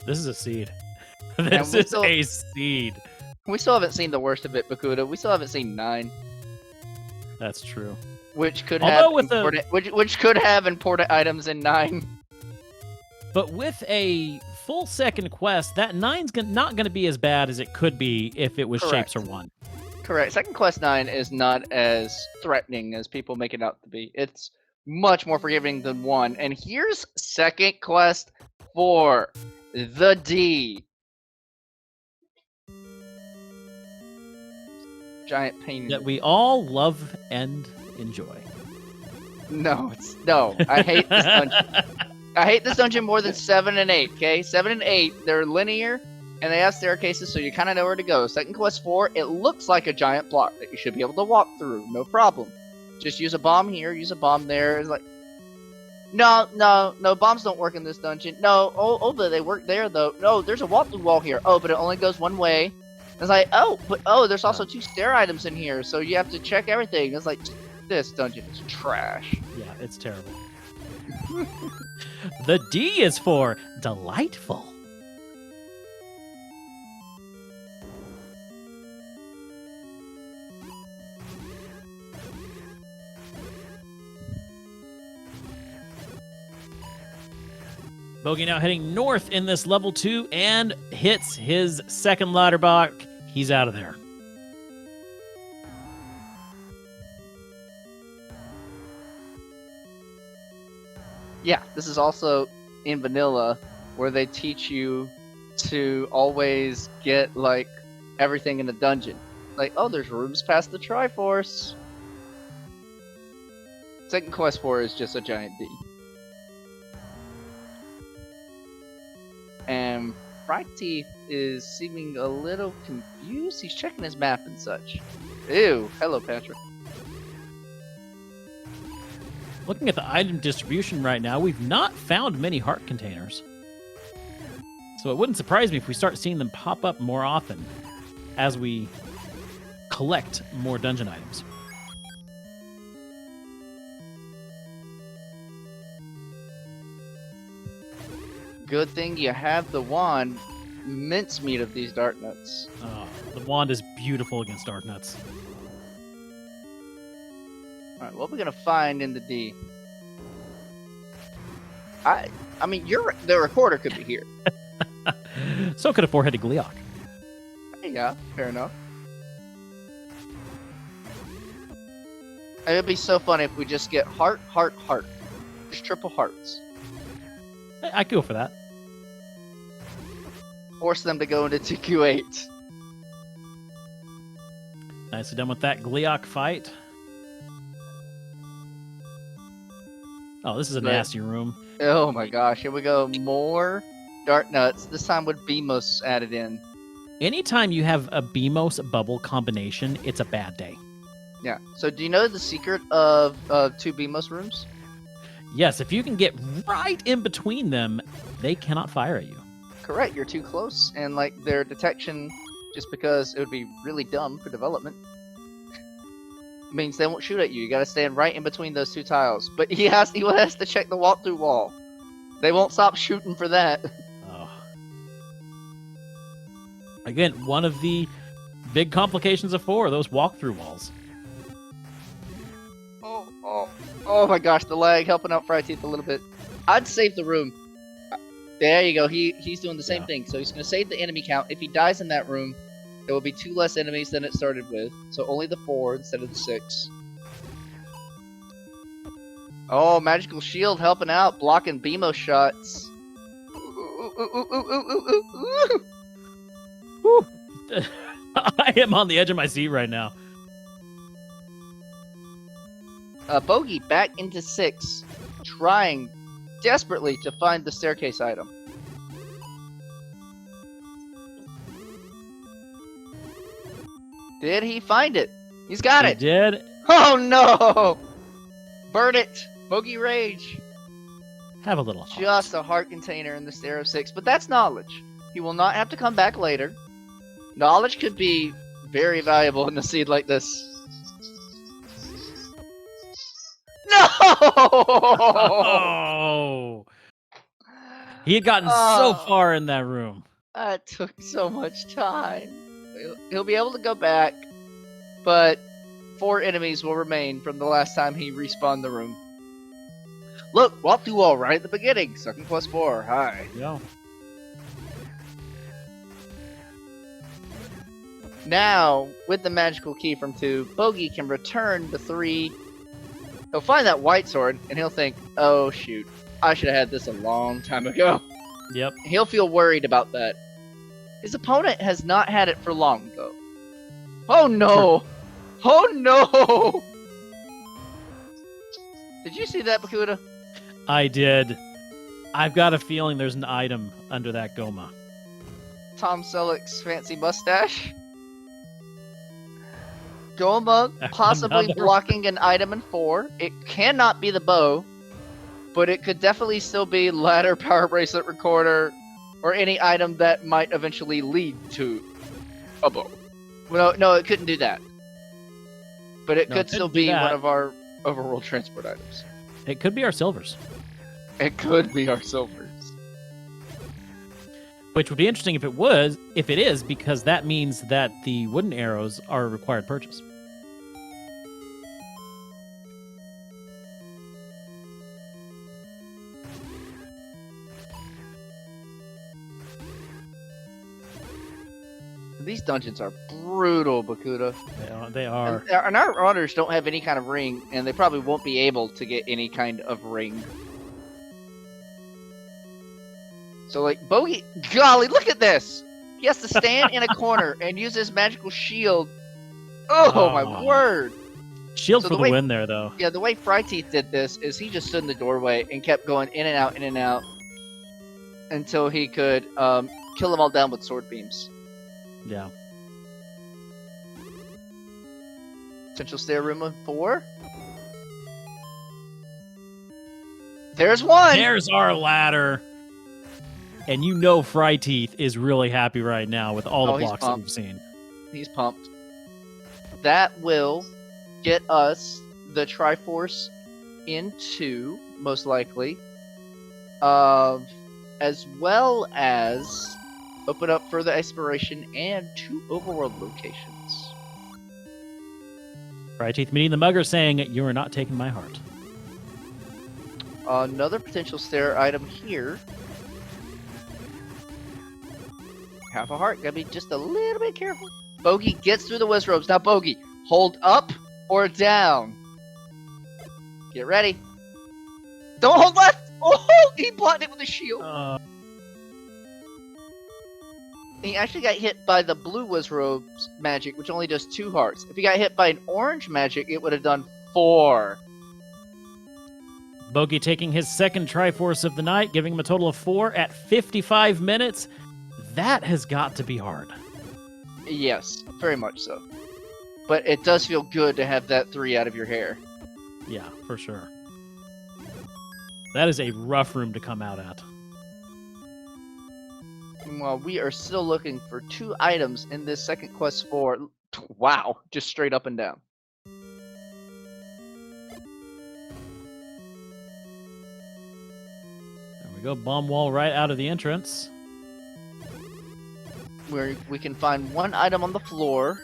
This is a seed. This is a seed. We still haven't seen the worst of it, Bakuda. We still haven't seen 9. That's true. Which could Although have important, which could have important items in 9. But with a full second quest, that 9's not going to be as bad as it could be if it was Correct. Shapes or 1. Correct. Second quest 9 is not as threatening as people make it out to be. It's much more forgiving than 1. And here's second quest 4, the D. Giant pain. That we all love and enjoy. No, I hate this dungeon. I hate this dungeon more than 7 and 8, okay? 7 and 8, they're linear, and they have staircases, so you kind of know where to go. Second quest 4, it looks like a giant block that you should be able to walk through, no problem. Just use a bomb here, use a bomb there. It's like, no, bombs don't work in this dungeon. No, but they work there, though. No, there's a walk-through wall here. Oh, but it only goes one way. It's like, there's also 2 stair items in here, so you have to check everything. It's like, this dungeon is trash. Yeah, it's terrible. The D is for delightful. Bogey now heading north in this level 2 and hits his second ladder block. He's out of there. Yeah, this is also in vanilla where they teach you to always get like everything in the dungeon. Like, oh, there's rooms past the Triforce. Second quest 4 is just a giant D. And Fryteeth is seeming a little confused. He's checking his map and such. Ew. Hello, Patrick. Looking at the item distribution right now, we've not found many heart containers. So it wouldn't surprise me if we start seeing them pop up more often as we collect more dungeon items. Good thing you have the wand. Mincemeat of these dark nuts. Oh, the wand is beautiful against dark nuts. Alright, what are we gonna find in the D? I mean, the recorder could be here. So could a four-headed Gleeok. Yeah, fair enough. It would be so funny if we just get heart, heart, heart. Just triple hearts. I could go for that. Force them to go into 2Q8. Nicely done with that Gleeok fight. Oh, this is a nasty room. Oh my gosh, here we go. More dark nuts. This time with Beamos added in. Anytime you have a Beamos bubble combination, it's a bad day. Yeah. So do you know the secret of 2 Beamos rooms? Yes, if you can get right in between them, they cannot fire at you. Correct, you're too close, and like their detection, just because it would be really dumb for development, means they won't shoot at you. You gotta stand right in between those 2 tiles. But he has to check the walk-through wall. They won't stop shooting for that. Oh. Again, one of the big complications of 4, those walk-through walls. Oh my gosh, the lag helping out fryteeth a little bit. I'd save the room. There you go. He's doing the same thing. So he's going to save the enemy count. If he dies in that room, there will be 2 less enemies than it started with. So only the 4 instead of the 6. Oh, magical shield helping out, blocking Beamo shots. Woo. I am on the edge of my seat right now. Bogey back into 6, trying desperately to find the staircase item. Did he find it? He's got it! He did. Oh no! Burn it! Bogey Rage! Have a little heart. Just a heart container in the stair of 6, but that's knowledge. He will not have to come back later. Knowledge could be very valuable in a seed like this. No! Oh! He had gotten so far in that room. That took so much time. He'll be able to go back, but 4 enemies will remain from the last time he respawned the room. Look, walk through wall right at the beginning. Sucking +4. Hi. Yeah. Now, with the magical key from 2, Bogey can return the 3. He'll find that white sword, and he'll think, oh shoot, I should have had this a long time ago. Yep. He'll feel worried about that. His opponent has not had it for long, though. Oh no! Oh no! Did you see that, Bakuda? I did. I've got a feeling there's an item under that Goma. Tom Selleck's fancy mustache? Goma possibly Another. blocking an item in 4. It cannot be the bow, but it could definitely still be ladder, power bracelet, recorder, or any item that might eventually lead to a bow. Well, no, it couldn't do that. But it No, could it still couldn't do be that. one of our overworld transport items. It could be our silvers. It could be our silvers. Which would be interesting if it is, because that means that the wooden arrows are a required purchase. These dungeons are brutal, Bakuda. They are. And our runners don't have any kind of ring, and they probably won't be able to get any kind of ring. So, like, Bogey... Golly, look at this! He has to stand in a corner and use his magical shield. Oh, my word! Shield So for the the way- win there, though. Yeah, the way fryteeth did this is he just stood in the doorway and kept going in and out, until he could kill them all down with sword beams. Yeah. Potential stair room in 4. There's one! There's our ladder. And you know Fryteeth is really happy right now with all the he's blocks that pumped. we've seen. He's pumped. That will get us the Triforce into, most likely, as well as open up further exploration and 2 overworld locations. Fryteeth meeting the mugger saying, "You are not taking my heart." Another potential stair item here. Half a heart. Gotta be just a little bit careful. Bogey gets through the West Robes. Now, Bogey, hold up or down. Get ready. Don't hold left. Oh, he blocked it with a shield. He actually got hit by the blue West Robes magic, which only does 2 hearts. If he got hit by an orange magic, it would have done 4. Bogey taking his second Triforce of the night, giving him a total of 4 at 55 minutes. That has got to be hard. Yes, very much so. But it does feel good to have that 3 out of your hair. Yeah, for sure. That is a rough room to come out at. Meanwhile, we are still looking for 2 items in this second quest for... Wow, just straight up and down. There we go, bomb wall right out of the entrance. Where we can find 1 item on the floor,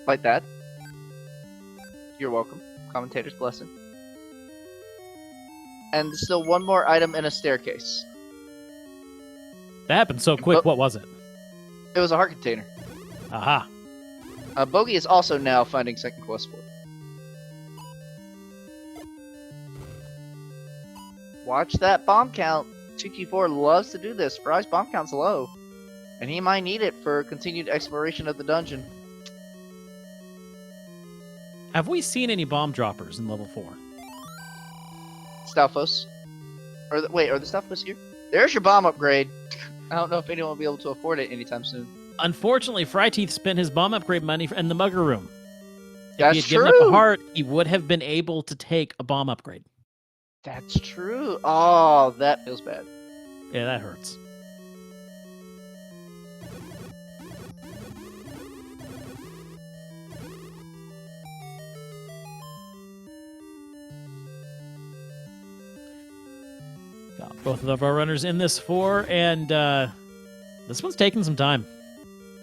like that. You're welcome. Commentator's blessing. And still 1 more item in a staircase. That happened so quick. What was it? It was a heart container. Aha. Bogey is also now finding second quest for. Watch that bomb count. 2Q4 loves to do this. Fry's bomb count's low. And he might need it for continued exploration of the dungeon. Have we seen any bomb droppers in level 4? Stalfos. Wait, are the Stalfos here? There's your bomb upgrade. I don't know if anyone will be able to afford it anytime soon. Unfortunately, Fryteeth spent his bomb upgrade money in the mugger room. That's if he had given up a heart, he would have been able to take a bomb upgrade. That's true. Oh, that feels bad. Yeah, that hurts. Got both of our runners in this 4, and this one's taking some time.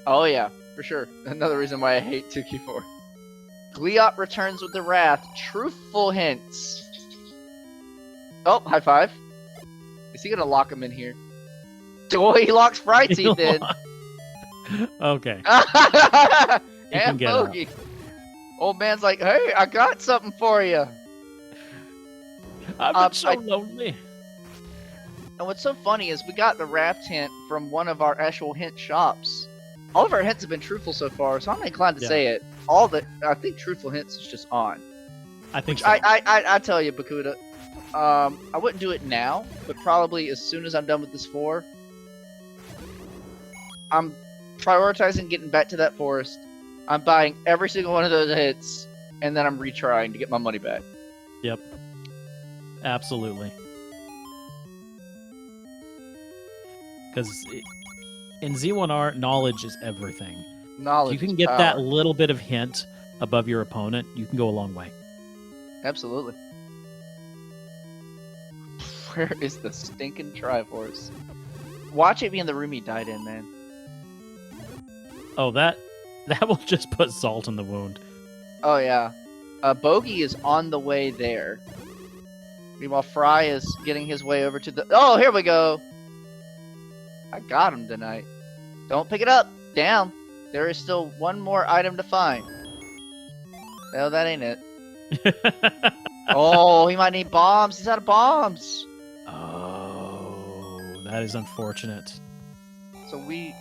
Oh yeah, for sure. Another reason why I hate 2Q4. Gleop returns with the Wrath. Truthful hints. Oh, high five. Is he gonna lock him in here? Oh, he locks Fryteeth in. Okay. And Bogey. Old man's like, hey, I got something for you. I've been so lonely. And what's so funny is we got the raft hint from one of our actual hint shops. All of our hints have been truthful so far, so I'm inclined to say it. I think truthful hints is just on. I think so. I tell you, Bakuda, I wouldn't do it now, but probably as soon as I'm done with this 4, I'm prioritizing getting back to that forest. I'm buying every single one of those hits, and then I'm retrying to get my money back. Yep. Absolutely. Because in Z1R, knowledge is everything. Knowledge. If you can get that little bit of hint above your opponent, you can go a long way. Absolutely. Where is the stinking Triforce? Watch it be in the room he died in, man. Oh, that will just put salt in the wound. Oh, yeah. Bogey is on the way there. Meanwhile, Fry is getting his way over to the... Oh, here we go! I got him tonight. Don't pick it up! Down! There is still 1 more item to find. No, that ain't it. Oh, he might need bombs. He's out of bombs. Oh, that is unfortunate. So we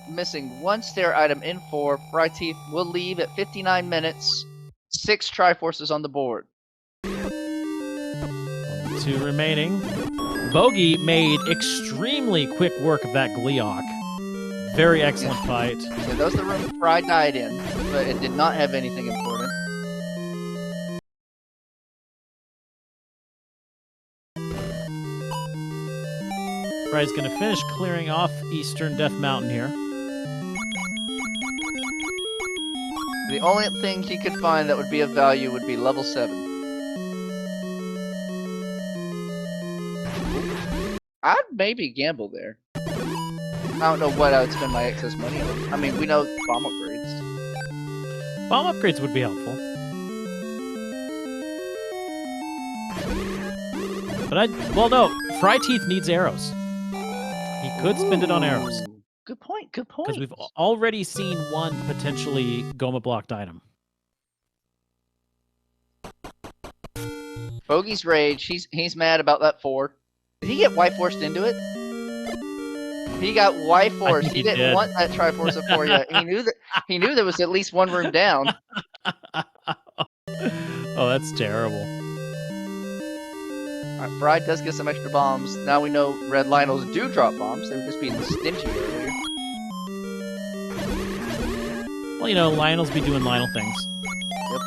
missing 1 stair item in 4. Fryteeth will leave at 59 minutes. 6 Triforces on the board. 2 remaining. Bogey made extremely quick work of that Gleok. Very excellent fight. Yeah, that was the room Fry died in, but it did not have anything important. Fry's gonna finish clearing off Eastern Death Mountain here. The only thing he could find that would be of value would be level 7. I'd maybe gamble there. I don't know what I would spend my excess money on. I mean, we know bomb upgrades. Bomb upgrades would be helpful. But well, no, Fryteeth needs arrows. He could spend it on arrows. Good point, good point. Because we've already seen one potentially Goma blocked item. Bogey's rage. He's mad about that 4. Did he get Y-forced into it? He got Y-forced. He didn't want that Triforce of 4 yet. He knew there was at least one room down. Oh, that's terrible. Alright, Fry does get some extra bombs. Now we know Red Lionels do drop bombs. They were just being stingy earlier. Well, you know, Lionel's be doing Lionel things. Yep.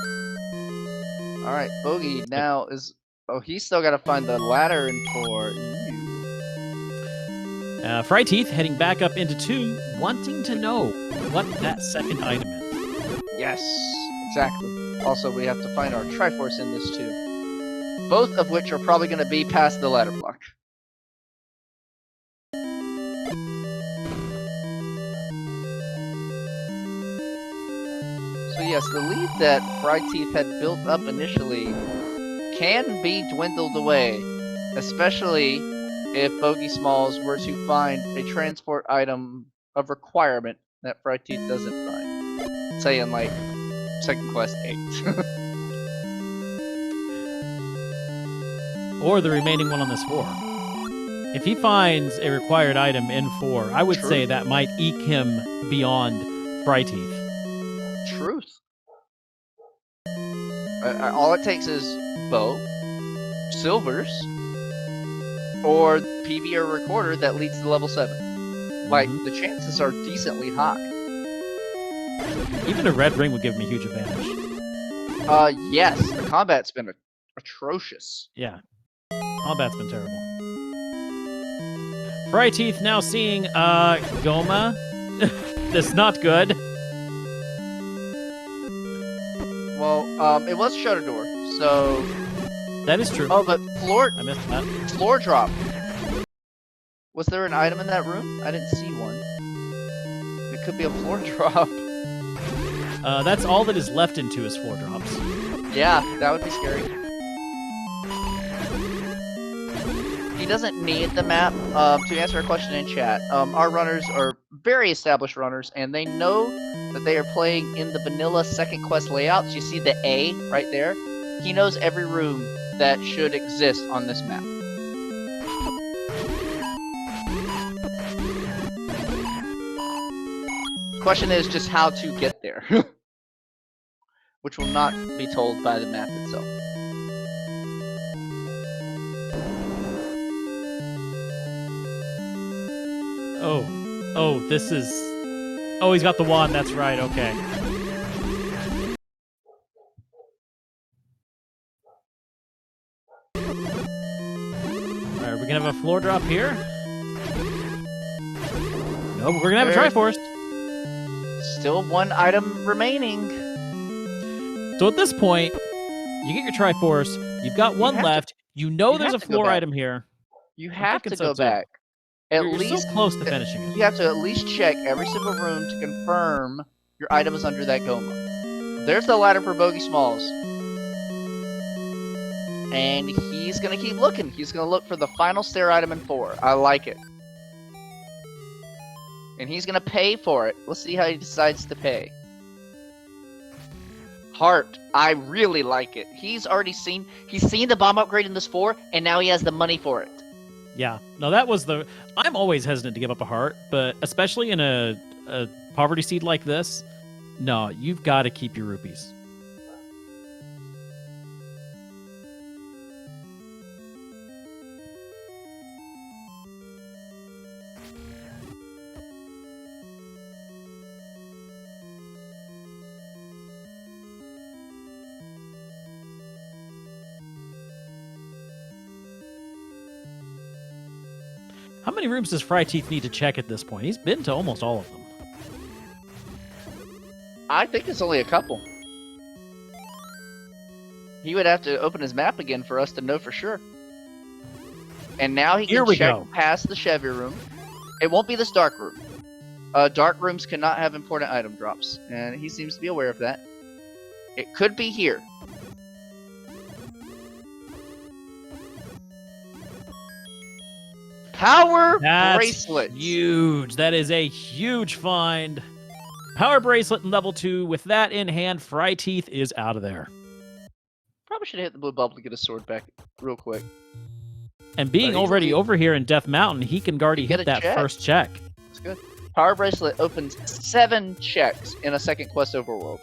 Alright, Bogey now is... Oh, he's still got to find the ladder in 4. Fryteeth heading back up into 2, wanting to know what that second item is. Yes, exactly. Also, we have to find our Triforce in this too. Both of which are probably going to be past the ladder block. So yes, the lead that Fryteeth had built up initially can be dwindled away, especially if Bogey Smalls were to find a transport item of requirement that Fryteeth doesn't find. Say in like second quest 8. Or the remaining one on this 4. If he finds a required item in 4, I would say that might eke him beyond Fryteeth. Truth. All it takes is bow, silvers, or PV or recorder that leads to level 7. Like, the chances are decently high. Even a red ring would give him a huge advantage. Yes, the combat's been atrocious. Yeah, combat's been terrible. Fryteeth now seeing Goma. That's not good. Well, it was Shutter Door, so... That is true. Oh, but I missed that. Floor drop. Was there an item in that room? I didn't see one. It could be a floor drop. That's all that is left into his floor drops. Yeah, that would be scary. He doesn't need the map. To answer a question in chat, our runners are very established runners, and they know that they are playing in the vanilla second quest layouts. You see the A right there? He knows every room that should exist on this map. Question is just how to get there. Which will not be told by the map itself. Oh, this is... Oh, he's got the wand, that's right, okay. Alright, we're gonna have a floor drop here. No, but we're gonna have a Triforce. Still one item remaining. So at this point, you get your Triforce, you've got one left, you know there's a floor item here. You have to go back. At You're least so close to finishing it. You have to at least check every single room to confirm your item is under that Goma. There's the ladder for Bogey Smalls. And he's going to keep looking. He's going to look for the final stair item in 4. I like it. And he's going to pay for it. Let's see how he decides to pay. Heart. I really like it. He's seen the bomb upgrade in this 4, and now he has the money for it. Yeah. No, that was the... I'm always hesitant to give up a heart, but especially in a poverty seed like this, no, you've got to keep your rupees. How many rooms does Fryteeth need to check at this point? He's been to almost all of them. I think it's only a couple. He would have to open his map again for us to know for sure. And now he can check past the Chevy room. It won't be this dark room. Dark rooms cannot have important item drops, and he seems to be aware of that. It could be here. Power bracelet. Huge. That is a huge find. Power bracelet in level 2. With that in hand, Fryteeth is out of there. Probably should have hit the blue bubble to get his sword back real quick. And being already over here in Death Mountain, he can already hit that first check. That's good. Power bracelet opens 7 checks in a second quest overworld.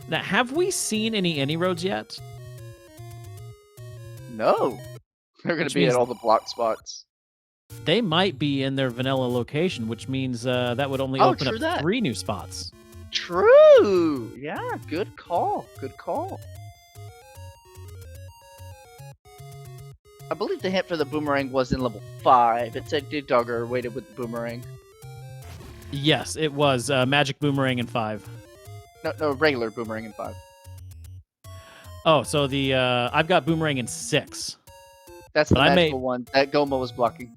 Now, have we seen any roads yet? No. They're going to be at all the block spots. They might be in their vanilla location, which means that would only open up 3 new spots. True. Yeah, good call. Good call. I believe the hint for the boomerang was in level 5. It said Dig Dogger waited with the boomerang. Yes, it was magic boomerang in 5. No, regular boomerang in 5. Oh, so the I've got boomerang in 6. That's the magical one that Goma was blocking.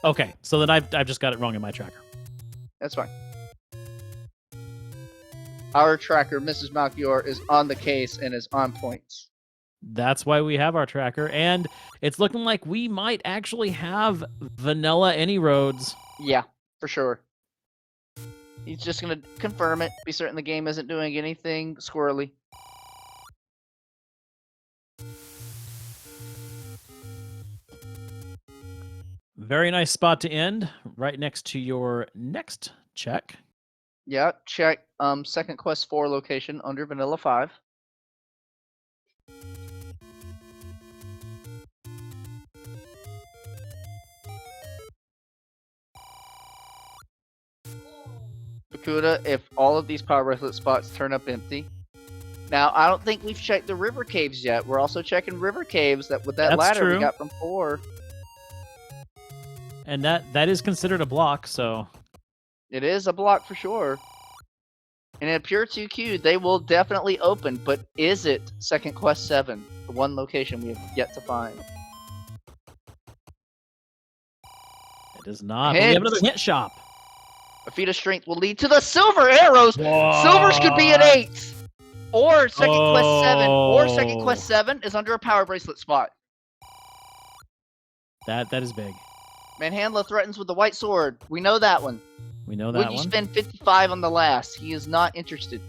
Okay, so then I've just got it wrong in my tracker. That's fine. Our tracker, Mrs. Malchior, is on the case and is on points. That's why we have our tracker, and it's looking like we might actually have vanilla any roads. Yeah, for sure. He's just going to confirm it, be certain the game isn't doing anything squirrely. Very nice spot to end, right next to your next check. Yeah, check second quest 4 location under Vanilla 5. Bakuda, if all of these power bracelet spots turn up empty. Now, I don't think we've checked the river caves yet. We're also checking river caves with that ladder we got from 4. And that is considered a block, so... It is a block for sure. And in a pure 2Q, they will definitely open, but is it second quest 7? The one location we have yet to find. It is not. But we have another hint shop. A feat of strength will lead to the silver arrows. What? Silvers could be at 8. Or second quest 7. Or second quest 7 is under a power bracelet spot. That is big. Manhandla threatens with the white sword. We know that one. We know that one. Would you spend 55 on the last? He is not interested.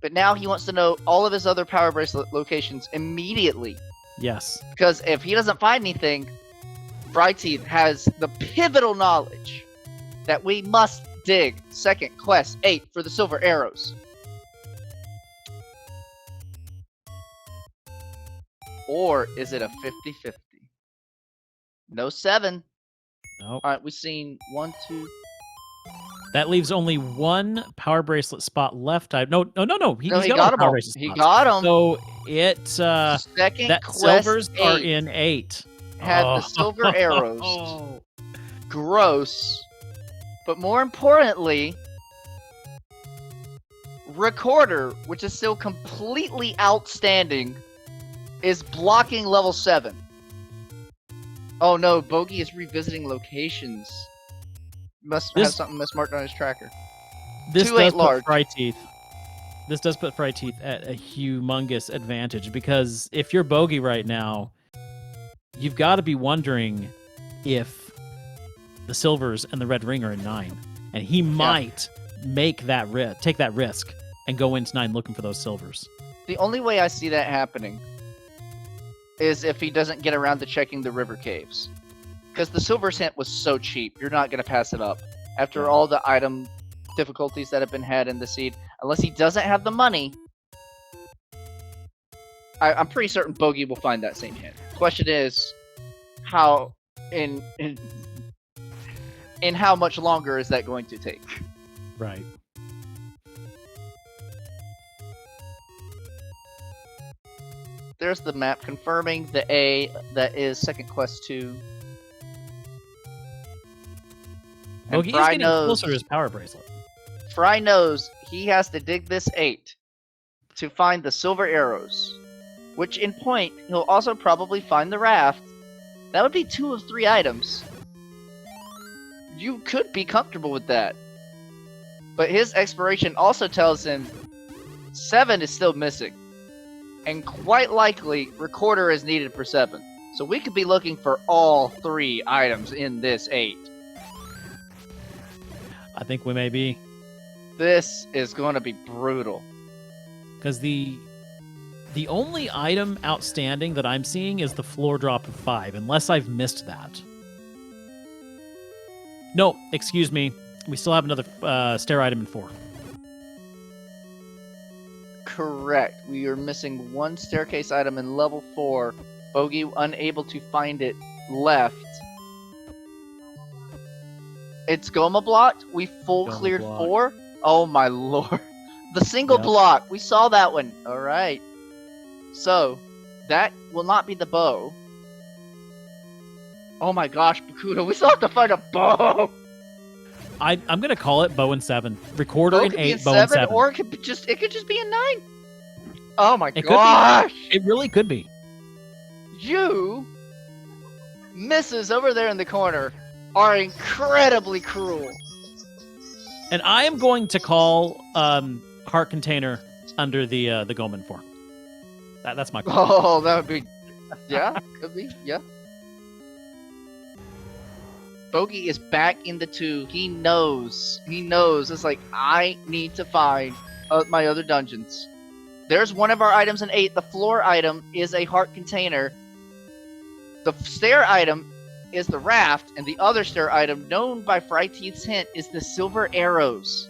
But now he wants to know all of his other power bracelet locations immediately. Yes. Because if he doesn't find anything, Fryteeth has the pivotal knowledge that we must dig second quest 8 for the silver arrows. Or is it a 50-50? No 7. Nope. All right, we've seen 1, 2. That leaves only 1 power bracelet spot left. No. He got them all. He got them. So it second that quest silvers 8 are in 8. had the silver arrows. Gross. But more importantly, Recorder, which is still completely outstanding, is blocking level 7. Oh no, Bogie is revisiting locations. Must have something mismarked on his tracker. This does put Fryteeth. This does put Fryteeth at a humongous advantage, because if you're Bogie right now, you've got to be wondering if the silvers and the red ring are in 9, and he might take that risk and go into 9 looking for those silvers. The only way I see that happening is if he doesn't get around to checking the river caves. Because the silver's hint was so cheap, you're not going to pass it up. After all the item difficulties that have been had in the seed, unless he doesn't have the money, I'm pretty certain Bogie will find that same hint. Question is, how in how much longer is that going to take? Right. there's the map confirming the A that is second quest 2. Bogey is getting closer to his power bracelet. Fry knows he has to dig this 8 to find the silver arrows, which in point he'll also probably find the raft. That would be 2 of 3 items. You could be comfortable with that. But his exploration also tells him 7 is still missing. And quite likely, Recorder is needed for 7. So we could be looking for all 3 items in this 8. I think we may be. This is going to be brutal. Because the only item outstanding that I'm seeing is the floor drop of 5, unless I've missed that. No, excuse me. We still have another stair item in 4. Correct. We are missing 1 staircase item in level 4. Bogey unable to find it left. It's Goma blocked. We full Goma cleared block. 4. Oh my lord. The single Yep. block. We saw that one. Alright. So, that will not be the bow. Oh my gosh, Bakuda, we still have to find a bow! I'm going to call it bow and 7. Recorder Bow and could be 8, in bow and 7, 7. or it could just be a 9. Oh my It gosh! It really could be. You, misses over there in the corner, are incredibly cruel. And I am going to call Heart Container under the Goman form. That's my call. Oh, that would be... Yeah, could be, yeah. Bogey is back in the 2. He knows. It's like, I need to find my other dungeons. There's one of our items in 8. The floor item is a heart container. The stair item is the raft, and the other stair item, known by fryteeth's hint, is the silver arrows.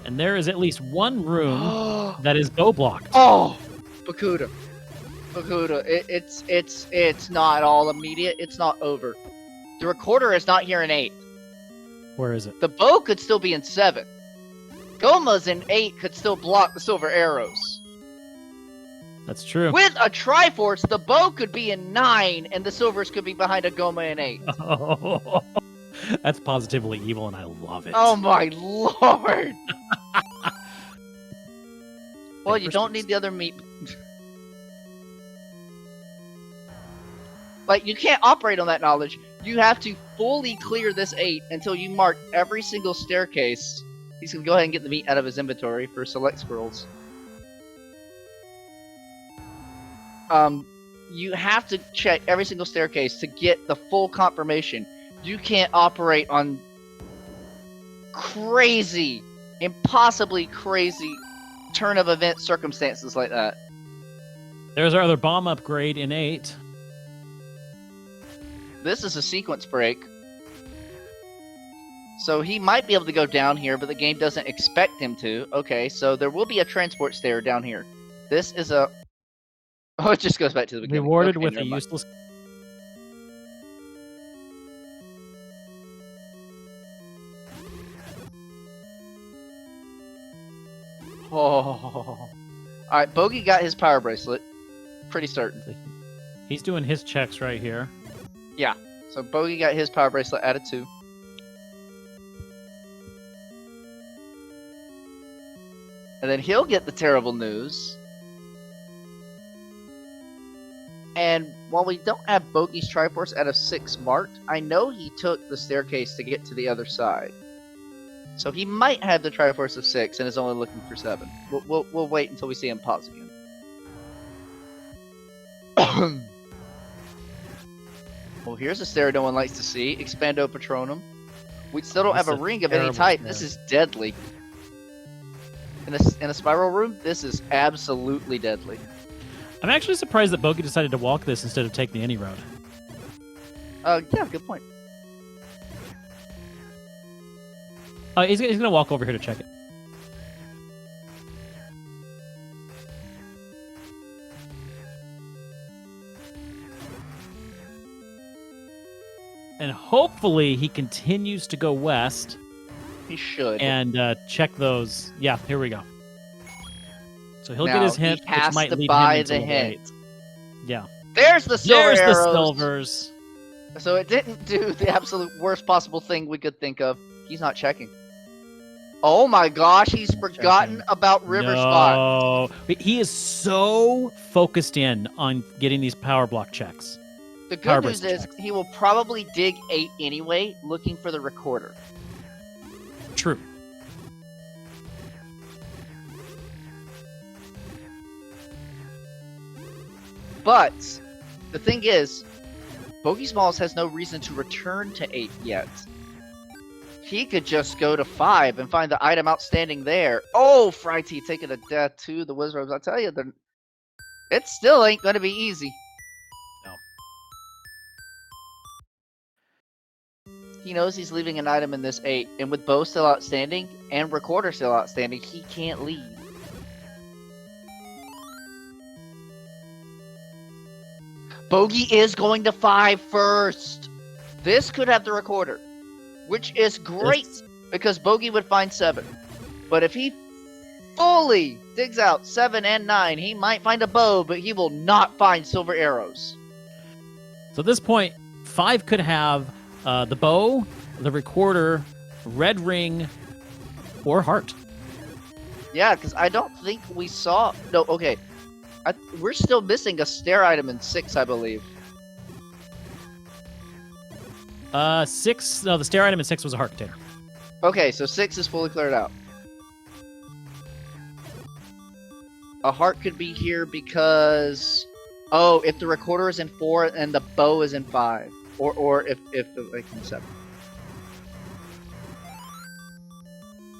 And there is at least one room that is bow blocked. Oh, Bakuda. It's not all immediate. It's not over. The recorder is not here in 8. Where is it? The bow could still be in 7. Goma's in 8 could still block the silver arrows. That's true. With a Triforce, the bow could be in 9, and the silvers could be behind a Goma in 8. Oh, that's positively evil, and I love it. Oh my lord! Well, you don't need the other meat. Like, you can't operate on that knowledge. You have to fully clear this 8 until you mark every single staircase. He's gonna go ahead and get the meat out of his inventory for select scrolls. You have to check every single staircase to get the full confirmation. You can't operate on crazy, impossibly crazy turn of event circumstances like that. There's our other bomb upgrade in 8. This is a sequence break. So he might be able to go down here, but the game doesn't expect him to. Okay, so there will be a transport stair down here. This is a... Oh, it just goes back to the beginning. Rewarded Okay, with never a mind. useless... Oh. Alright, Bogey got his power bracelet. Pretty certain. He's doing his checks right here. Yeah. So Bogey got his power bracelet added too. And then he'll get the terrible news. And while we don't have Bogey's Triforce out of 6 marked, I know he took the staircase to get to the other side. So he might have the Triforce of 6 and is only looking for 7. We'll wait until we see him pause again. Well, here's a stair no one likes to see. Expando Patronum. We still don't This have a is a ring of any terrible type. stair. This is deadly. In a spiral room, this is absolutely deadly. I'm actually surprised that Bogey decided to walk this instead of take the any road. Yeah, good point. He's going to walk over here to check it. And hopefully he continues to go west. He should. And check those. Yeah, here we go. So he'll now, get his hint, he has which might to lead buy him into the level hint. 8. Yeah. There's the silver There's arrows. the silvers. So it didn't do the absolute worst possible thing we could think of. He's not checking. Oh my gosh, he's forgotten about River Spot. No. He is so focused in on getting these power block checks. The good news is he will probably dig 8 anyway, looking for the recorder. True. But the thing is, Bogey Smalls has no reason to return to 8 yet. He could just go to 5 and find the item outstanding there. Oh, fryteeth taking a death to the Wizards. I tell you, it still ain't going to be easy. No. He knows he's leaving an item in this 8, and with bow still outstanding and recorder still outstanding, he can't leave. Bogey is going to 5 first. This could have the recorder, which is great because Bogey would find 7. But if he fully digs out 7 and 9, he might find a bow, but he will not find silver arrows. So at this point, 5 could have the bow, the recorder, red ring, or heart. Yeah, because I don't think we saw... No, okay. We're still missing a stair item in 6, I believe. 6... No, the stair item in 6 was a heart container. Okay, so 6 is fully cleared out. A heart could be here because... Oh, if the recorder is in 4 and the bow is in 5. Or if like in 7.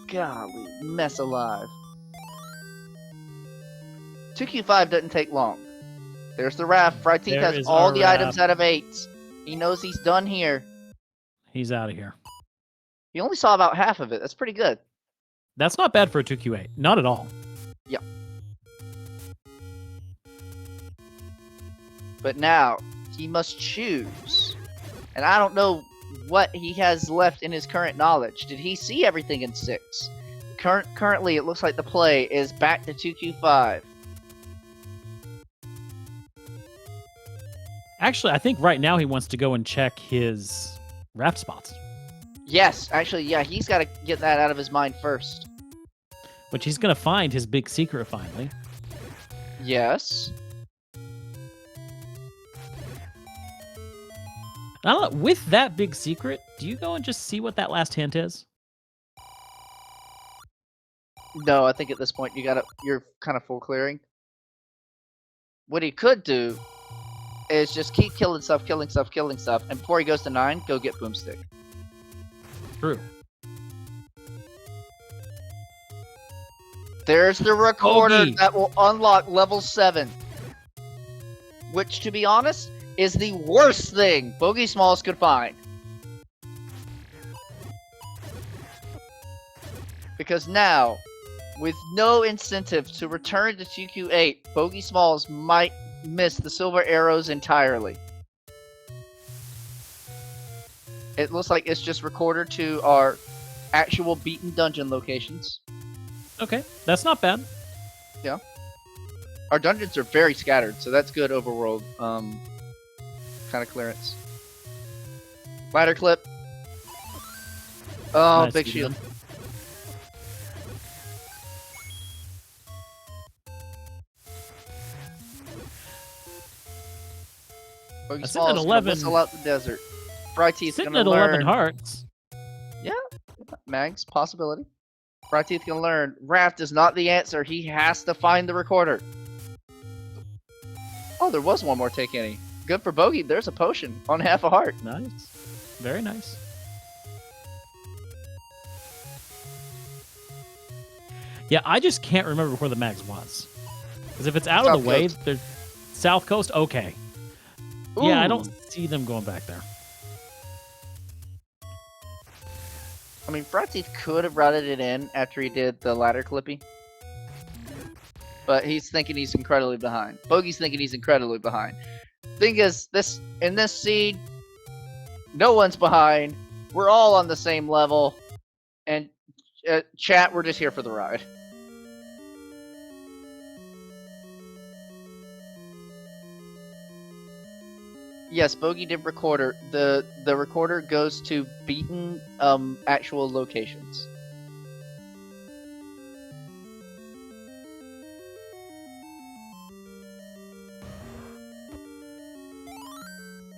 Golly, mess alive. 2Q5 doesn't take long. There's the raft. fryteeth has all the items out of 8. He knows he's done here. He's out of here. He only saw about half of it. That's pretty good. That's not bad for a 2Q8. Not at all. Yeah. But now, he must choose. And I don't know what he has left in his current knowledge. Did he see everything in 6? Currently, it looks like the play is back to 2Q5. Actually, I think right now he wants to go and check his raft spots. Yes, actually, yeah, he's got to get that out of his mind first. Which he's going to find his big secret finally. Yes. I don't know, with that big secret, do you go and just see what that last hint is? No, I think at this point you're kind of full clearing. What he could do is just keep killing stuff, and before he goes to 9, go get Boomstick. True. There's the recorder Bogey. that will unlock level 7. Which, to be honest, is the worst thing Bogey Smalls could find. Because now, with no incentive to return to 2Q8, Bogey Smalls might miss the silver arrows entirely. It looks like it's just recorder to our actual beaten dungeon locations. Okay, that's not bad. Yeah. Our dungeons are very scattered, so that's good overworld kind of clearance. Ladder clip. Oh, Nice big shield. Bogey Sitting at Smalls 11. whistle out the desert. fryteeth Sitting gonna at 11 learn. hearts. Yeah, Mags, possibility. fryteeth can learn. Raft is not the answer. He has to find the recorder. Oh, there was one more take any. Good for Bogey. There's a potion on half a heart. Nice. Very nice. Yeah, I just can't remember where the mags was. Because if it's out of the way, there's South Coast, okay. Ooh. Yeah, I don't see them going back there. I mean, fryteeth could have routed it in after he did the ladder clippy. But he's thinking he's incredibly behind. Bogey's thinking he's incredibly behind. Thing is, in this seed, No one's behind. We're all on the same level. And chat, we're just here for the ride. Yes, Bogey did recorder. The recorder goes to beaten actual locations.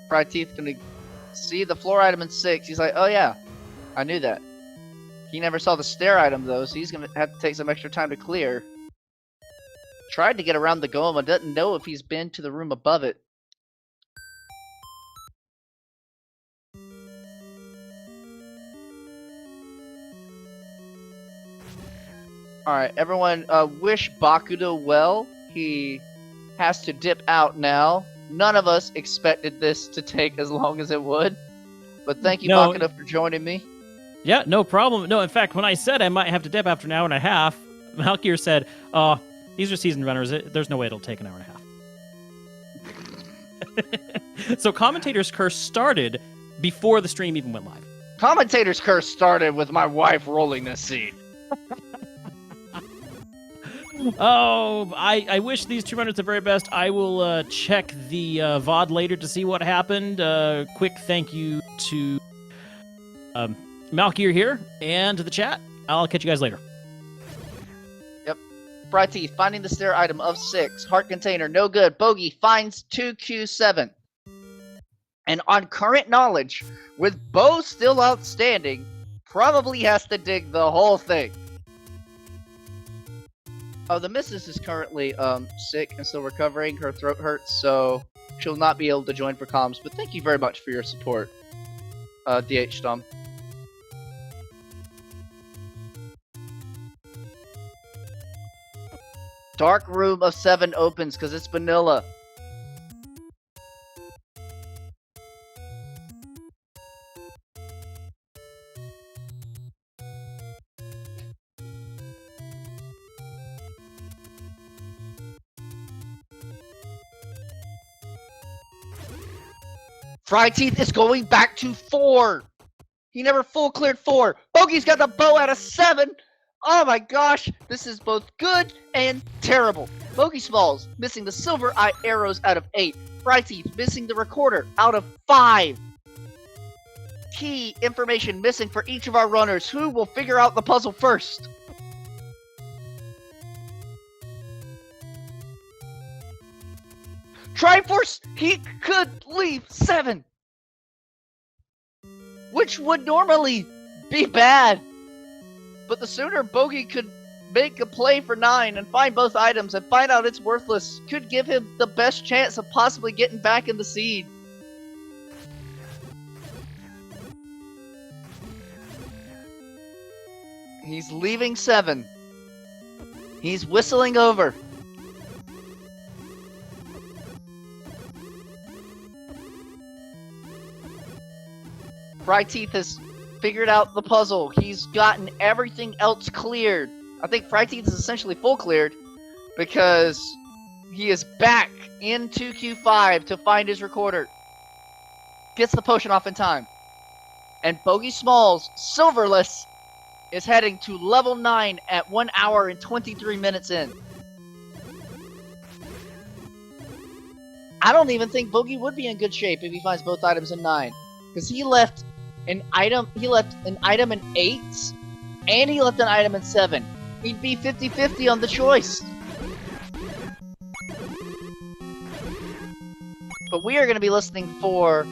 fryteeth gonna see the floor item in 6. He's like, oh yeah, I knew that. He never saw the stair item though, so he's gonna have to take some extra time to clear. Tried to get around the golem, but doesn't know if he's been to the room above it. Alright, everyone, wish Bakudo well. He has to dip out now. None of us expected this to take as long as it would. But thank you, Bakudo, for joining me. Yeah, no problem. No, in fact, when I said I might have to dip after an hour and a half, Malkier said, these are seasoned runners. There's no way it'll take an hour and a half. So Commentator's Curse started before the stream even went live. Commentator's Curse started with my wife rolling this seed. Oh, I wish these two runners the very best. I will check the VOD later to see what happened. Quick thank you to Malkier here and to the chat. I'll catch you guys later. Yep. fryteeth, finding the stair item of 6. Heart container, no good. Bogey finds 2Q7. And on current knowledge, with both still outstanding, probably has to dig the whole thing. Oh, the missus is currently sick and still recovering. Her throat hurts, so she'll not be able to join for comms. But thank you very much for your support, DH Stom. Dark Room of 7 opens because it's vanilla. fryteeth is going back to 4. He never full cleared 4. Bogey's got the bow out of 7. Oh my gosh, this is both good and terrible. Bogey Smalls missing the silver eye arrows out of 8. fryteeth missing the recorder out of 5. Key information missing for each of our runners. Who will figure out the puzzle first? Triforce, he could leave 7. Which would normally be bad. But the sooner Bogey could make a play for 9 and find both items and find out it's worthless, could give him the best chance of possibly getting back in the seed. He's leaving 7. He's whistling over. fryteeth has figured out the puzzle. He's gotten everything else cleared. I think fryteeth is essentially full cleared because he is back in 2Q5 to find his recorder. Gets the potion off in time. And Bogey Smalls, silverless, is heading to level 9 at 1 hour and 23 minutes in. I don't even think Bogey would be in good shape if he finds both items in 9. Because he left an item in 8, and he left an item in 7. He'd be 50-50 on the choice. But we are going to be listening for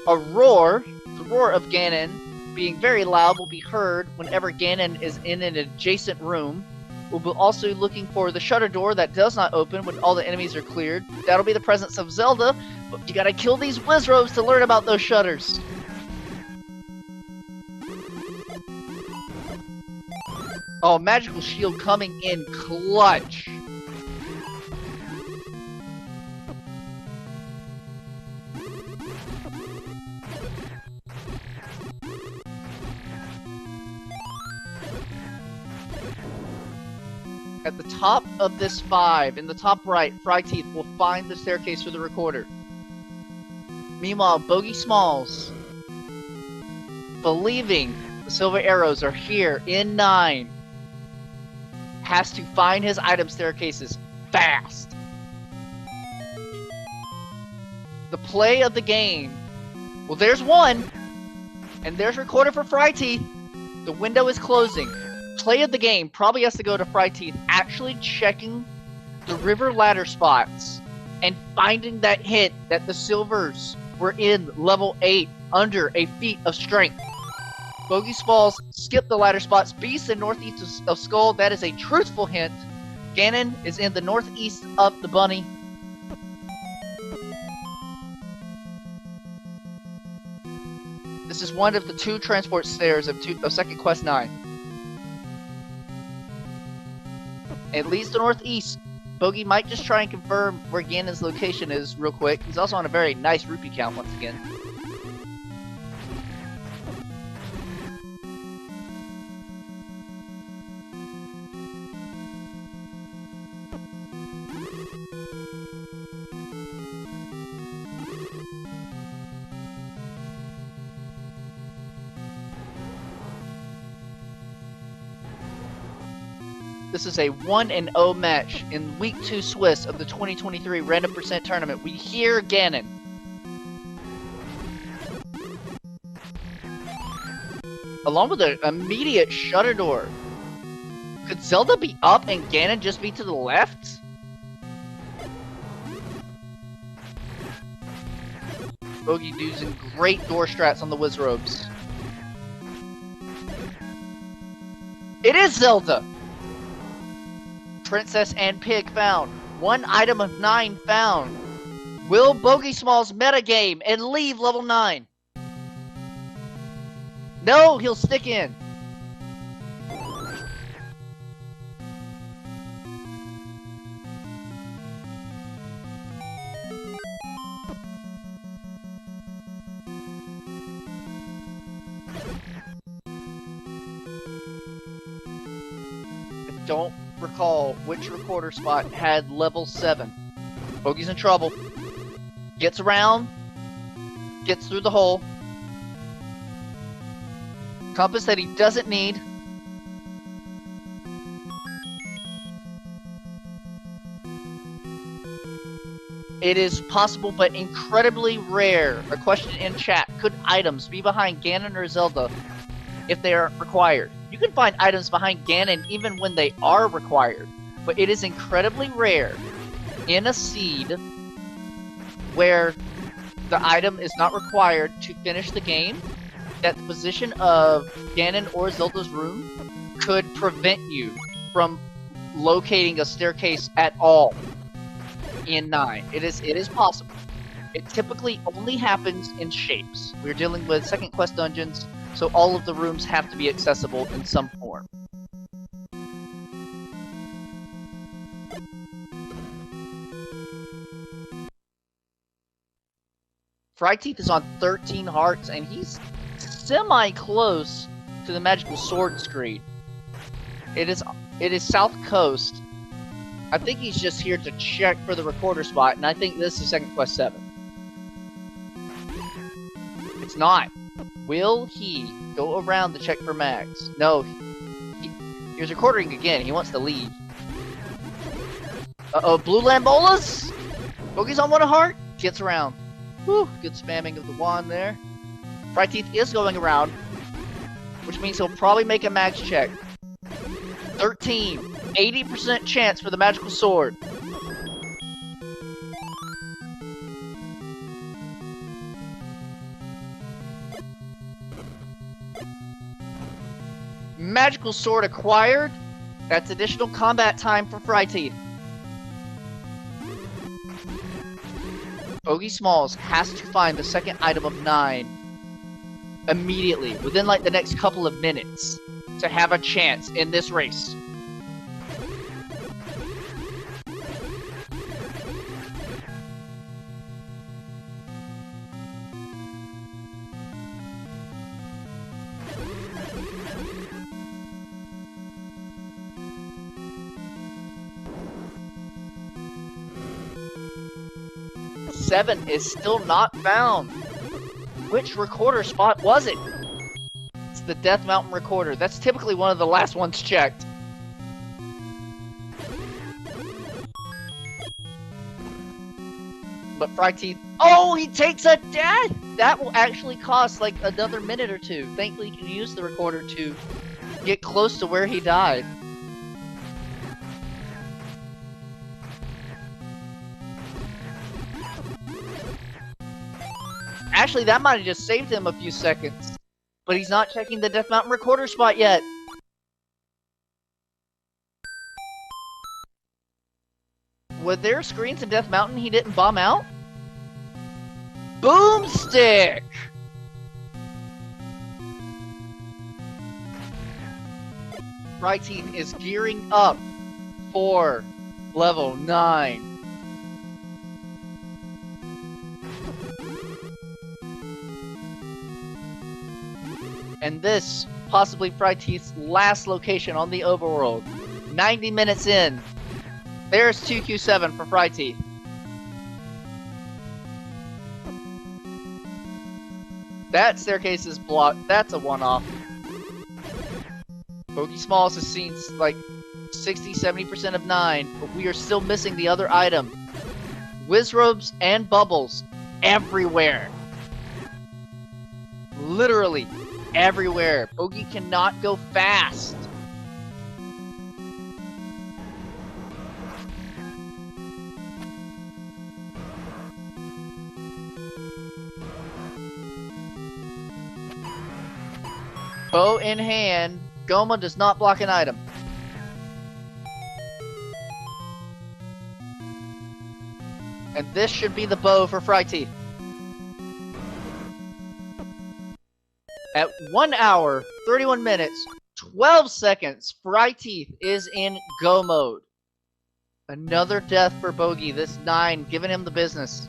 a roar. The roar of Ganon, being very loud, will be heard whenever Ganon is in an adjacent room. We'll be also looking for the shutter door that does not open when all the enemies are cleared. That'll be the presence of Zelda, but you gotta kill these Wizrobes to learn about those shutters. Oh, Magical Shield coming in clutch. At the top of this 5, in the top right, fryteeth will find the staircase for the recorder. Meanwhile, Bogey Smalls believing the silver arrows are here in 9, has to find his item staircases fast. The play of the game. Well, there's one, and there's recorded for fryteeth. The window is closing. Play of the game probably has to go to fryteeth actually checking the river ladder spots and finding that hint that the silvers were in level 8 under a feat of strength. Bogey Smalls skip the ladder spots. Beast in northeast of Skull. That is a truthful hint. Ganon is in the northeast of the bunny. This is one of the 2 transport stairs of second quest 9. It leads to northeast. Bogey might just try and confirm where Ganon's location is real quick. He's also on a very nice rupee count once again. This is a 1-0 match in Week 2 Swiss of the 2023 Random Percent Tournament. We hear Ganon. Along with an immediate shutter door. Could Zelda be up and Ganon just be to the left? Bogey using great door strats on the Wizrobes. It is Zelda! Princess and Pig found. 1 item of 9 found. Will Bogey Smalls metagame and leave level 9? No, he'll stick in. Don't recall which recorder spot had level 7. Bogey's in trouble. Gets around. Gets through the hole. Compass that he doesn't need. It is possible but incredibly rare. A question in chat. Could items be behind Ganon or Zelda if they are required? You can find items behind Ganon even when they are required, but it is incredibly rare in a seed where the item is not required to finish the game that the position of Ganon or Zelda's room could prevent you from locating a staircase at all in 9. It is possible. It typically only happens in shapes. We're dealing with second quest dungeons, so all of the rooms have to be accessible in some form. fryteeth is on 13 hearts, and he's semi-close to the magical sword screen. It is south coast. I think he's just here to check for the recorder spot, and I think this is second quest 7. It's not. Will he go around to check for Max? No. He was recording again. He wants to leave. Uh-oh, blue Lambolas? Bogey's on 1 heart. Gets around. Whew, good spamming of the wand there. fryteeth is going around, which means he'll probably make a Max check. 13. 80% chance for the magical sword. Magical sword acquired. That's additional combat time for fryteeth. Bogey Smalls has to find the second item of 9 immediately, within like the next couple of minutes, to have a chance in this race. Seven is still not found. Which recorder spot was it? the Death Mountain Recorder. That's typically one of the last ones checked. But fryteeth... Oh, he takes a death! That will actually cost like another minute or two. Thankfully, you can use the recorder to get close to where he died. Actually, that might have just saved him a few seconds. But he's not checking the Death Mountain Recorder spot yet. Were there screens in Death Mountain he didn't bomb out? Boomstick! fryteeth is gearing up for level 9. And this, possibly fryteeth's last location on the overworld. 90 minutes in. There's 2Q7 for fryteeth. That staircase is blocked. That's a one-off. Bogey Smalls has seen like 60-70% of 9, but we are still missing the other item. Wizrobes and bubbles everywhere. Literally everywhere. Bogey cannot go fast. Bow in hand, Goma does not block an item. And this should be the bow for fryteeth. At 1 hour, 31 minutes, 12 seconds, fryteeth is in go mode. Another death for Bogey, this 9, giving him the business.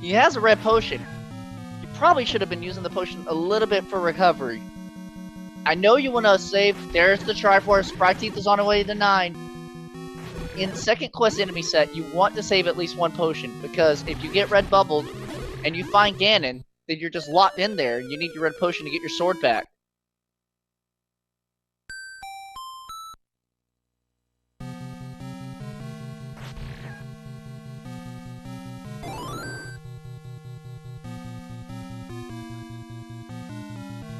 He has a red potion. He probably should have been using the potion a little bit for recovery. I know you want to save. There's the Triforce. fryteeth is on her way to 9. In second quest enemy set, you want to save at least one potion, because if you get red bubbled and you find Ganon, then you're just locked in there and you need your red potion to get your sword back.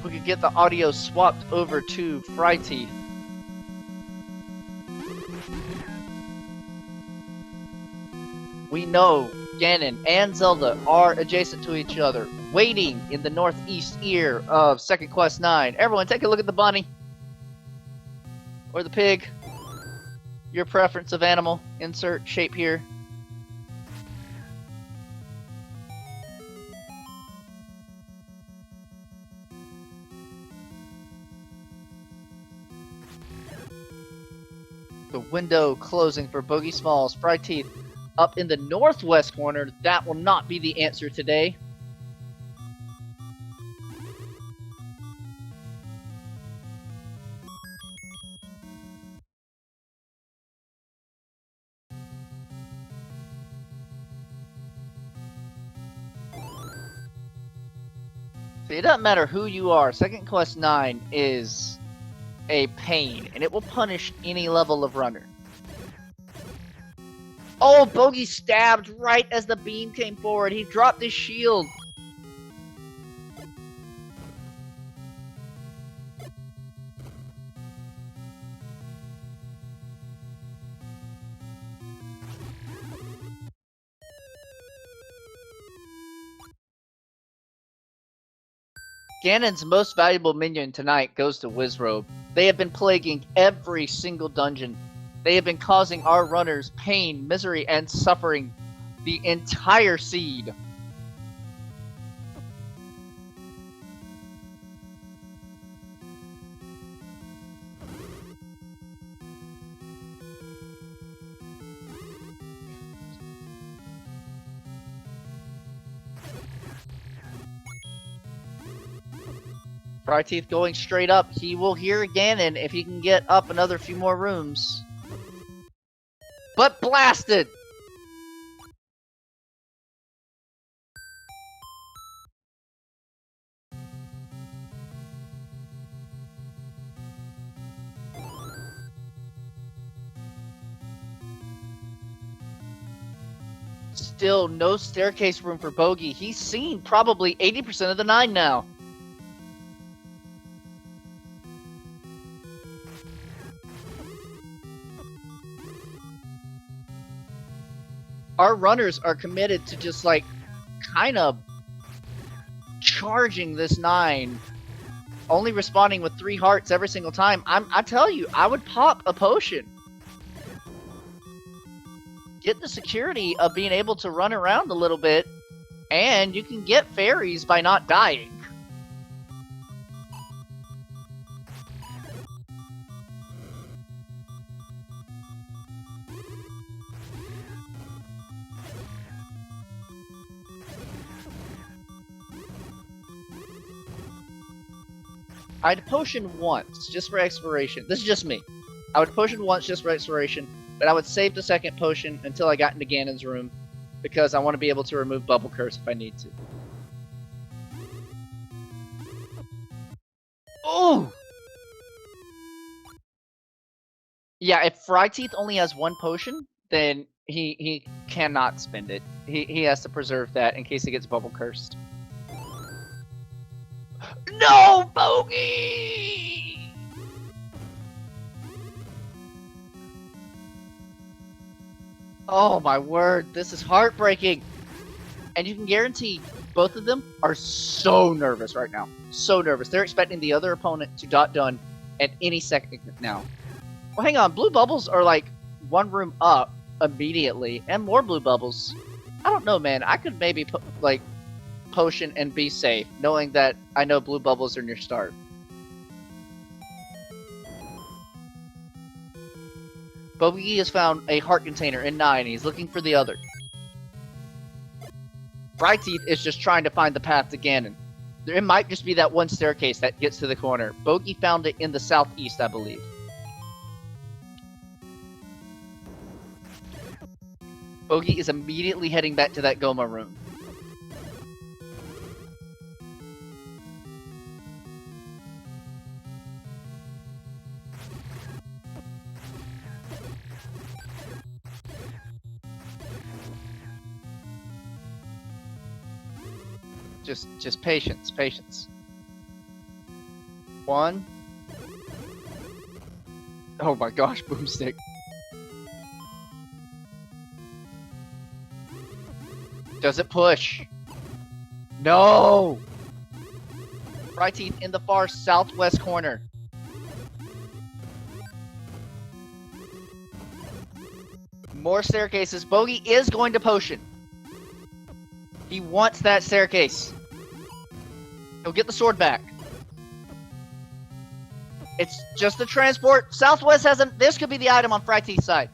We could get the audio swapped over to fryteeth. We know Ganon and Zelda are adjacent to each other, waiting in the northeast ear of Second Quest 9. Everyone, take a look at the bunny. Or the pig. Your preference of animal. Insert shape here. The window closing for Bogey Smalls. fryteeth up in the northwest corner. That will not be the answer today. See, it doesn't matter who you are. Second Quest 9 is a pain, and it will punish any level of runner. Oh, Bogey stabbed right as the beam came forward. He dropped his shield. Ganon's most valuable minion tonight goes to Wizrobe. They have been plaguing every single dungeon. They have been causing our runners pain, misery, and suffering the entire seed. fryteeth going straight up. He will hear Ganon if he can get up another few more rooms. But blasted! Still no staircase room for Bogey. He's seen probably 80% of the 9 now. Our runners are committed to just like kind of charging this 9, only responding with 3 hearts every single time. I tell you, I would pop a potion. Get the security of being able to run around a little bit, and you can get fairies by not dying. I'd potion once, just for exploration. This is just me. I would potion once just for exploration, but I would save the second potion until I got into Ganon's room, because I want to be able to remove Bubble Curse if I need to. Oh! Yeah, if Fryteeth only has 1 potion, then he cannot spend it. He has to preserve that in case he gets Bubble Cursed. No, Bogey! Oh my word, this is heartbreaking. And you can guarantee both of them are so nervous right now. So nervous. They're expecting the other opponent to dot done at any second now. Well, hang on. Blue bubbles are like 1 room up immediately, and more blue bubbles. I don't know, man. I could maybe put like potion and be safe, knowing that I know blue bubbles are near start. Bogie has found a heart container in 9, and he's looking for the other. Fryteeth is just trying to find the path to Ganon. It might just be that 1 staircase that gets to the corner. Bogie found it in the southeast, I believe. Bogie is immediately heading back to that Goma room. Just patience, patience. 1. Oh my gosh, boomstick. Does it push? No! Fryteeth in the far southwest corner. More staircases. Bogie is going to potion. He wants that staircase. He'll get the sword back. It's just the transport. Southwest hasn't. This could be the item on Fryteeth's side.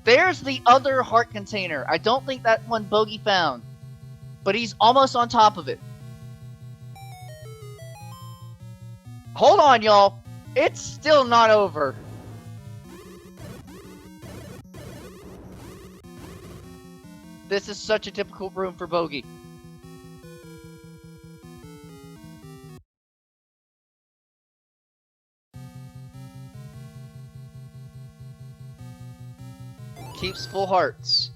There's the other heart container. I don't think that one Bogie found, but he's almost on top of it. Hold on, y'all. It's still not over. This is such a difficult room for Bogie. Keeps full hearts.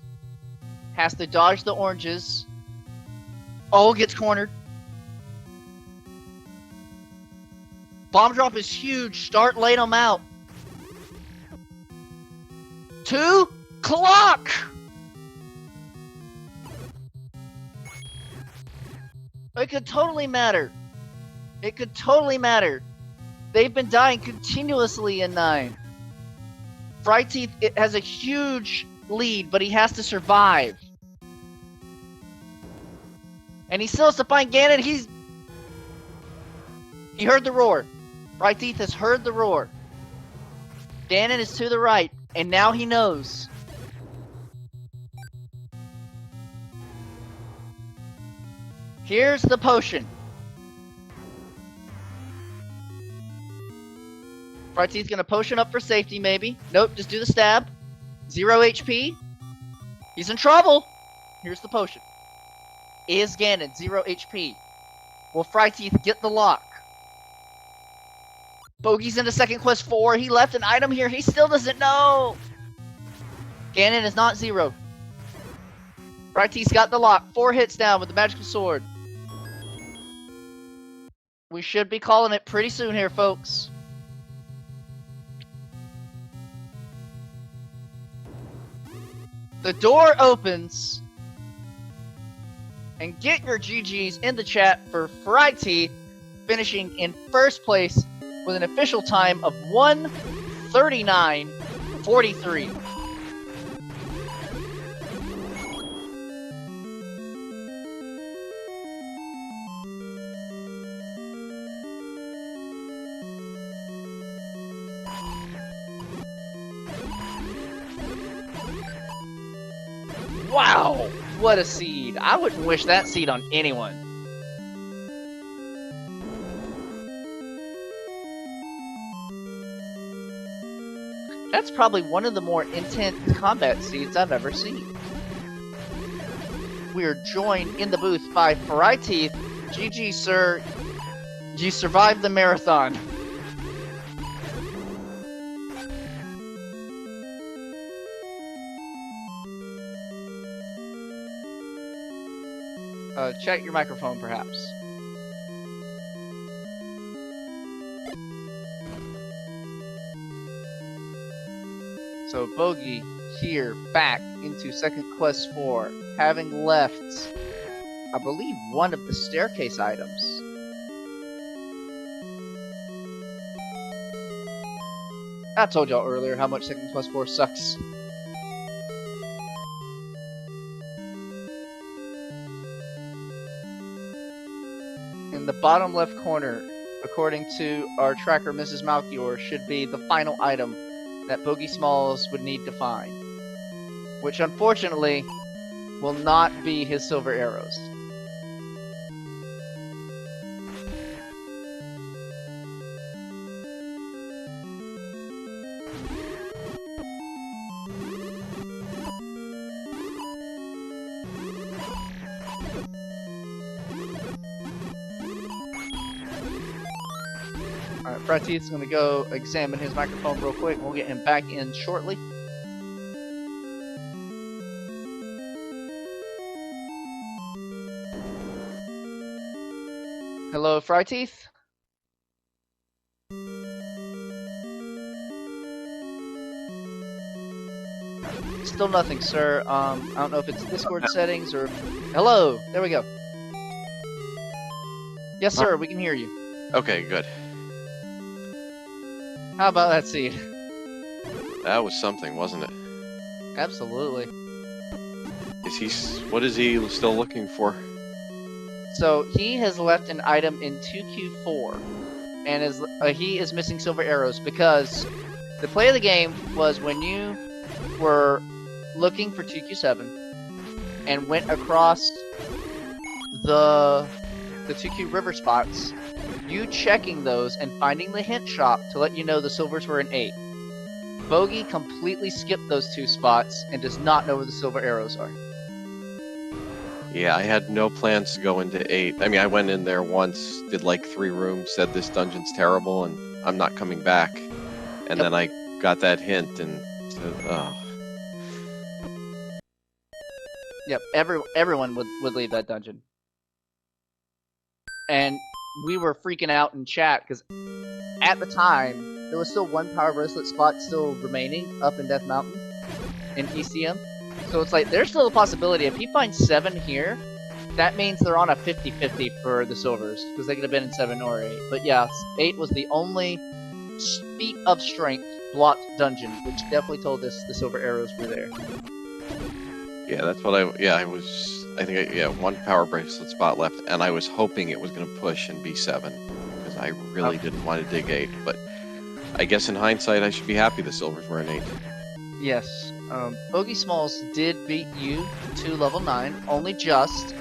Has to dodge the oranges. Oh, gets cornered. Bomb drop is huge. Start laying them out. 2 clock! It could totally matter. It could totally matter. They've been dying continuously in 9. Fryteeth has a huge lead, but he has to survive. And he still has to find Ganon. He heard the roar. Fryteeth has heard the roar. Ganon is to the right, and now he knows. Here's the potion. Fryteeth's gonna potion up for safety, maybe. Nope, just do the stab. 0 HP. He's in trouble. Here's the potion. Is Ganon 0 HP? Will Fryteeth get the lock? Bogey's into second quest 4. He left an item here. He still doesn't know. Ganon is not 0. Fryteeth's got the lock. 4 hits down with the magical sword. We should be calling it pretty soon here, folks. The door opens. And get your GGs in the chat for Fryteeth finishing in first place with an official time of 1:39:43. Wow, what a seed. I wouldn't wish that seed on anyone. That's probably one of the more intense combat seeds I've ever seen. We are joined in the booth by Fryteeth. GG, sir. You survived the marathon. Check your microphone, perhaps. So Bogie here back into Second Quest 4, having left, I believe, one of the staircase items. I told y'all earlier how much Second Quest 4 sucks. In the bottom left corner, according to our tracker, Mrs. Malchior, should be the final item that Bogey Smalls would need to find, which unfortunately will not be his silver arrows. Alright, Fryteeth's gonna go examine his microphone real quick. We'll get him back in shortly. Hello, Fryteeth? Still nothing, sir. I don't know if it's Discord settings or... Hello! There we go. Yes, sir, we can hear you. Okay, good. How about that seed? That was something, wasn't it? Absolutely. What is he still looking for? So he has left an item in 2Q4, and he is missing silver arrows because the play of the game was when you were looking for 2Q7 and went across the 2Q river spots, you checking those and finding the hint shop to let you know the silvers were in 8. Bogey completely skipped those 2 spots and does not know where the silver arrows are. Yeah, I had no plans to go into 8. I mean, I went in there once, did like 3 rooms, said this dungeon's terrible and I'm not coming back. And then I got that hint and said, oh. Yep, everyone would leave that dungeon. And we were freaking out in chat because at the time there was still 1 power bracelet spot still remaining up in Death Mountain in ECM. So it's like there's still a possibility if he finds 7 here, that means they're on a 50-50 for the silvers because they could have been in 7 or 8. But yeah, 8 was the only feat of strength blocked dungeon, which definitely told us the silver arrows were there. Yeah, that's what I think 1 power bracelet spot left, and I was hoping it was going to push and be 7, because I really didn't want to dig 8, but I guess in hindsight I should be happy the silvers were in 8. Yes, Bogey Smalls did beat you to level 9, only just,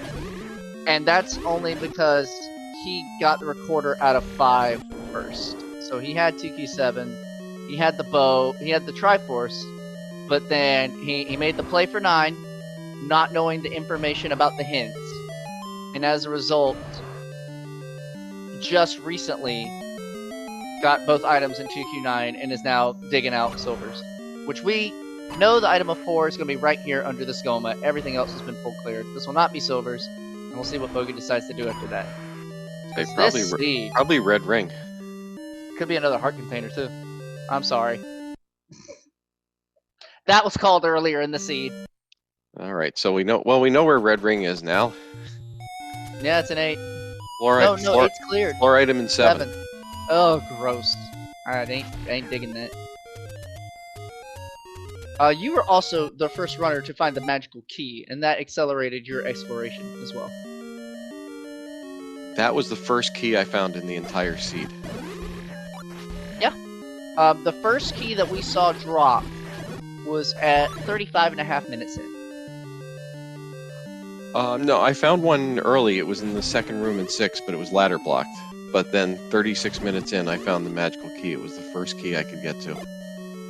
and that's only because he got the recorder out of 5 first. So he had 2Q7, he had the bow, he had the Triforce, but then he made the play for 9, not knowing the information about the hints, and as a result, just recently got both items in 2Q9 and is now digging out silvers, which we know the item of 4 is going to be right here under the Skoma. Everything else has been full cleared. This will not be silvers, and we'll see what Bogey decides to do after that. Hey, 'Cause probably this seed probably red ring. could be another heart container too. I'm sorry. That was called earlier in the seed. All right, so we know. Well, we know where red ring is now. Yeah, it's an 8. Floor, No, floor, 8's cleared. floor item in 7. Oh, gross. Alright, ain't digging that. You were also the first runner to find the magical key, and that accelerated your exploration as well. That was the first key I found in the entire seed. The first key that we saw drop was at 35.5 minutes in. No, I found one early. It was in the second room in 6, but it was ladder blocked. But then 36 minutes in, I found the magical key. It was the first key I could get to.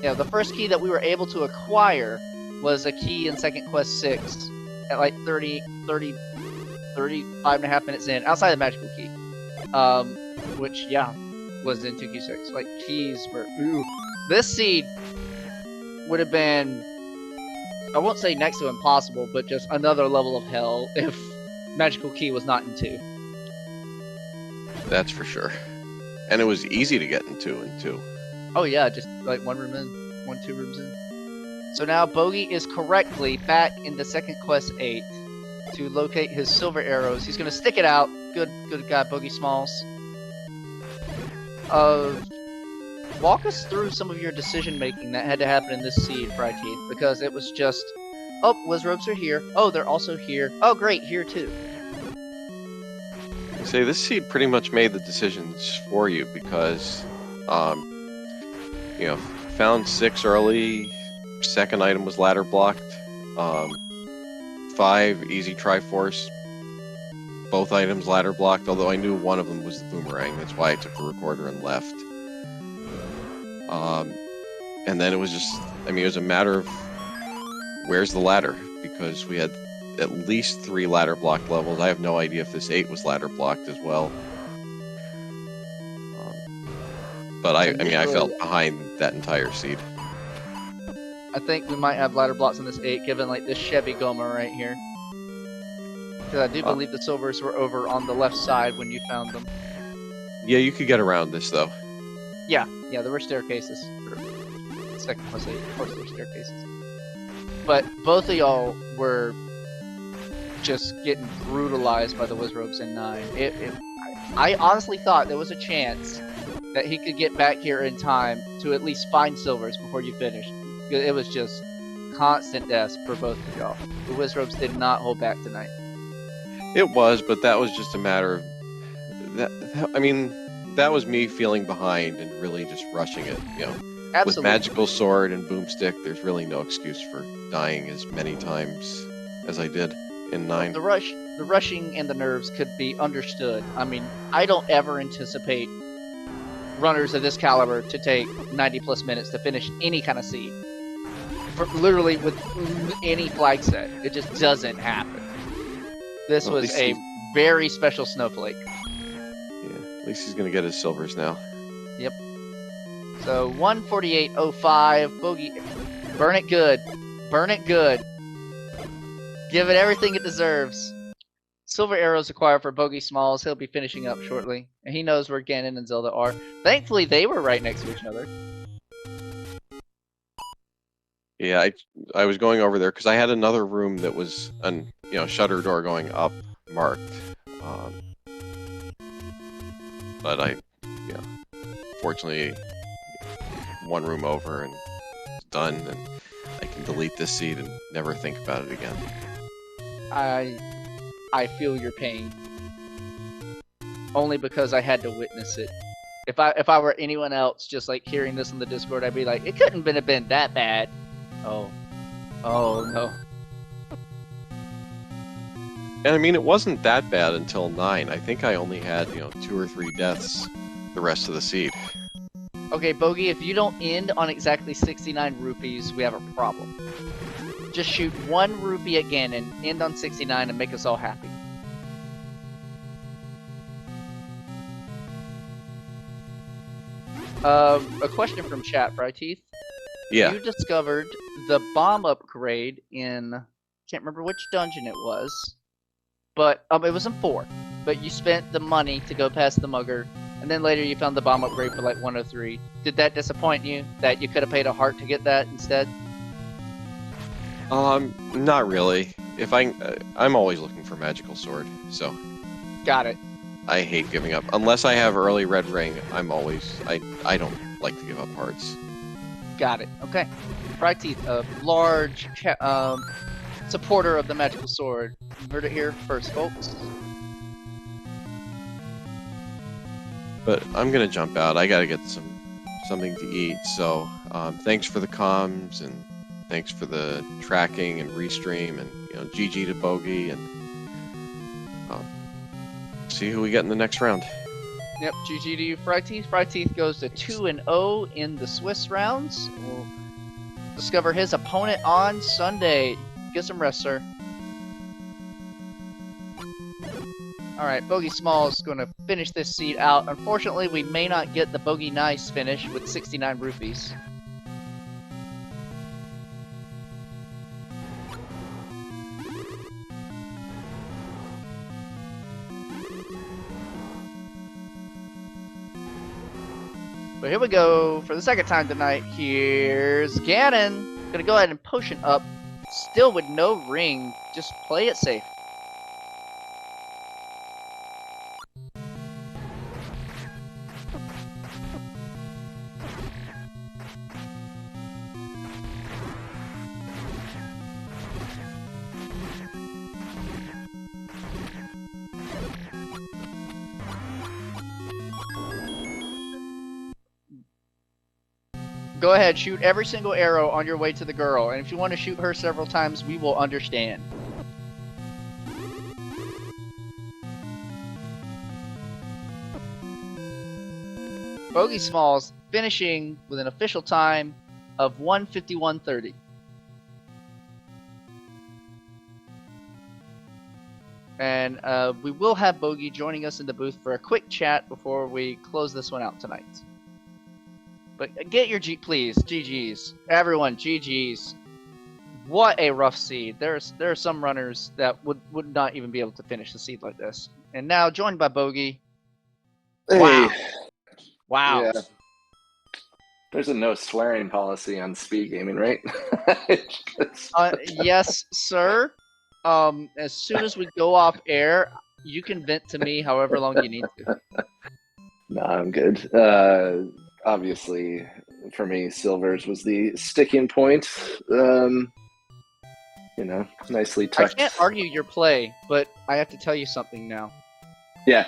Yeah, the first key that we were able to acquire was a key in Second Quest 6 at like 35.5 minutes in, outside the magical key. Which, yeah, was in 2Q6. Like, keys were, ooh. This seed would have been, I won't say next to impossible, but just another level of hell if magical key was not in 2. That's for sure. And it was easy to get into in 2. Oh yeah, just like 1 room in, 2 rooms in. So now Bogey is correctly back in the Second Quest 8 to locate his silver arrows. He's gonna stick it out. Good guy, Bogey Smalls. Walk us through some of your decision making that had to happen in this seed, fryteeth, because it was just, oh, Wizrobes are here. Oh, they're also here. Oh, great, here too. Say this seed pretty much made the decisions for you because, found 6 early. Second item was ladder blocked. 5 easy Triforce. Both items ladder blocked, although I knew one of them was the boomerang. That's why I took the recorder and left. And then it was just, it was a matter of where's the ladder, because we had at least 3 ladder blocked levels. I have no idea if this 8 was ladder blocked as well. But I felt behind that entire seed. I think we might have ladder blocks in this 8, given like this Chevy Goma right here. Because I do believe the silvers were over on the left side when you found them. Yeah, you could get around this though. Yeah, there were staircases. Second plus 8, of course there were staircases. But both of y'all were just getting brutalized by the Wizrobes in 9. I honestly thought there was a chance that he could get back here in time to at least find silvers before you finished. It was just constant deaths for both of y'all. The Wizrobes did not hold back tonight. It was, but that was just a matter of that was me feeling behind and really just rushing it. Absolutely. With magical sword and boomstick, there's really no excuse for dying as many times as I did in 9. The rushing and the nerves could be understood. I don't ever anticipate runners of this caliber to take 90 plus minutes to finish any kind of seed. Literally with any flag set. It just doesn't happen. This was a very special snowflake. Yeah, at least he's gonna get his silvers now. Yep. So 148.05, Bogey, burn it good. Burn it good. Give it everything it deserves. Silver arrows acquired for Bogey Smalls. He'll be finishing up shortly. And he knows where Ganon and Zelda are. Thankfully, they were right next to each other. Yeah, I was going over there because I had another room that was shutter door going up marked. But fortunately, one room over and it's done, and I can delete this seed and never think about it again. I feel your pain. Only because I had to witness it. If I were anyone else, just like hearing this on the Discord, I'd be like, it couldn't have been that bad. Oh no. And it wasn't that bad until 9. I think I only had 2 or 3 deaths the rest of the seed. Okay, Bogey, if you don't end on exactly 69 rupees, we have a problem. Just shoot 1 rupee at Ganon, end on 69, and make us all happy. A question from chat, fryteeth. Yeah. You discovered the bomb upgrade in, can't remember which dungeon it was, but it was in 4. But you spent the money to go past the mugger, and then later you found the bomb upgrade for like 103. Did that disappoint you that you could have paid a heart to get that instead? Not really. If I'm always looking for magical sword, so Got it. I hate giving up. Unless I have early red ring, I don't like to give up hearts. Got it. Okay. Fryteeth, a large supporter of the magical sword. You heard it here first, folks. But I'm gonna jump out. I gotta get something to eat. So thanks for the comms and thanks for the tracking and restream and GG to Bogey and see who we get in the next round. Yep, GG to you, Fryteeth. Fryteeth goes to 2-0 in the Swiss rounds. We'll discover his opponent on Sunday. Get some rest, sir. Alright, Bogey Small is going to finish this seed out. Unfortunately, we may not get the Bogey Nice finish with 69 rupees. But here we go for the second time tonight. Here's Ganon. Gonna go ahead and potion up. Still with no ring. Just play it safe. Go ahead, shoot every single arrow on your way to the girl, and if you want to shoot her several times, we will understand. Bogey Smalls finishing with an official time of 1:51:30. And we will have Bogey joining us in the booth for a quick chat before we close this one out tonight. But get your please, GGs. Everyone, GGs. What a rough seed. There are some runners that would not even be able to finish the seed like this. And now joined by Bogey. Hey. Wow. Wow. Yeah. There's a no swearing policy on speed gaming, right? Yes, sir. As soon as we go off air, you can vent to me however long you need to. No, I'm good. Obviously, for me, Silvers was the sticking point. Nicely tucked. I can't argue your play, but I have to tell you something now. Yeah.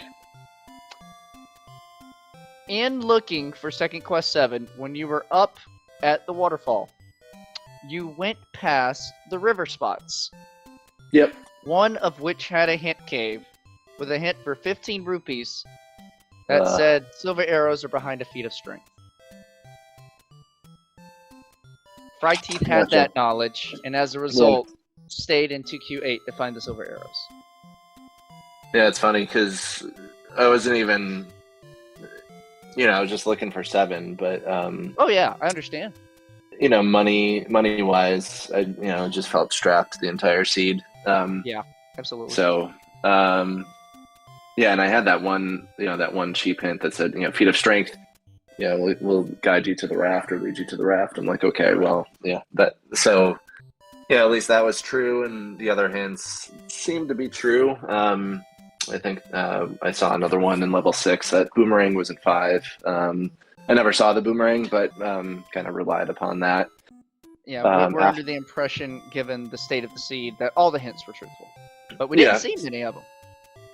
In looking for Second Quest 7, when you were up at the waterfall, you went past the river spots. Yep. One of which had a hint cave, with a hint for 15 rupees that said silver arrows are behind a feat of strength. Fryteeth had Gotcha. that knowledge, and as a result, stayed in 2Q8 to find the silver arrows. Yeah, it's funny because I wasn't even, I was just looking for 7, but Oh yeah, I understand. money wise, I just felt strapped the entire seed. Yeah, absolutely. So, yeah, and I had that one cheap hint that said, feat of strength. Yeah, we'll guide you to the raft or lead you to the raft. I'm like, okay, well, yeah, so, at least that was true, and the other hints seemed to be true. I think I saw another one in level 6 that boomerang was in 5. I never saw the boomerang, but kind of relied upon that. Yeah, we're under the impression, given the state of the seed, that all the hints were truthful. But we didn't see many of them.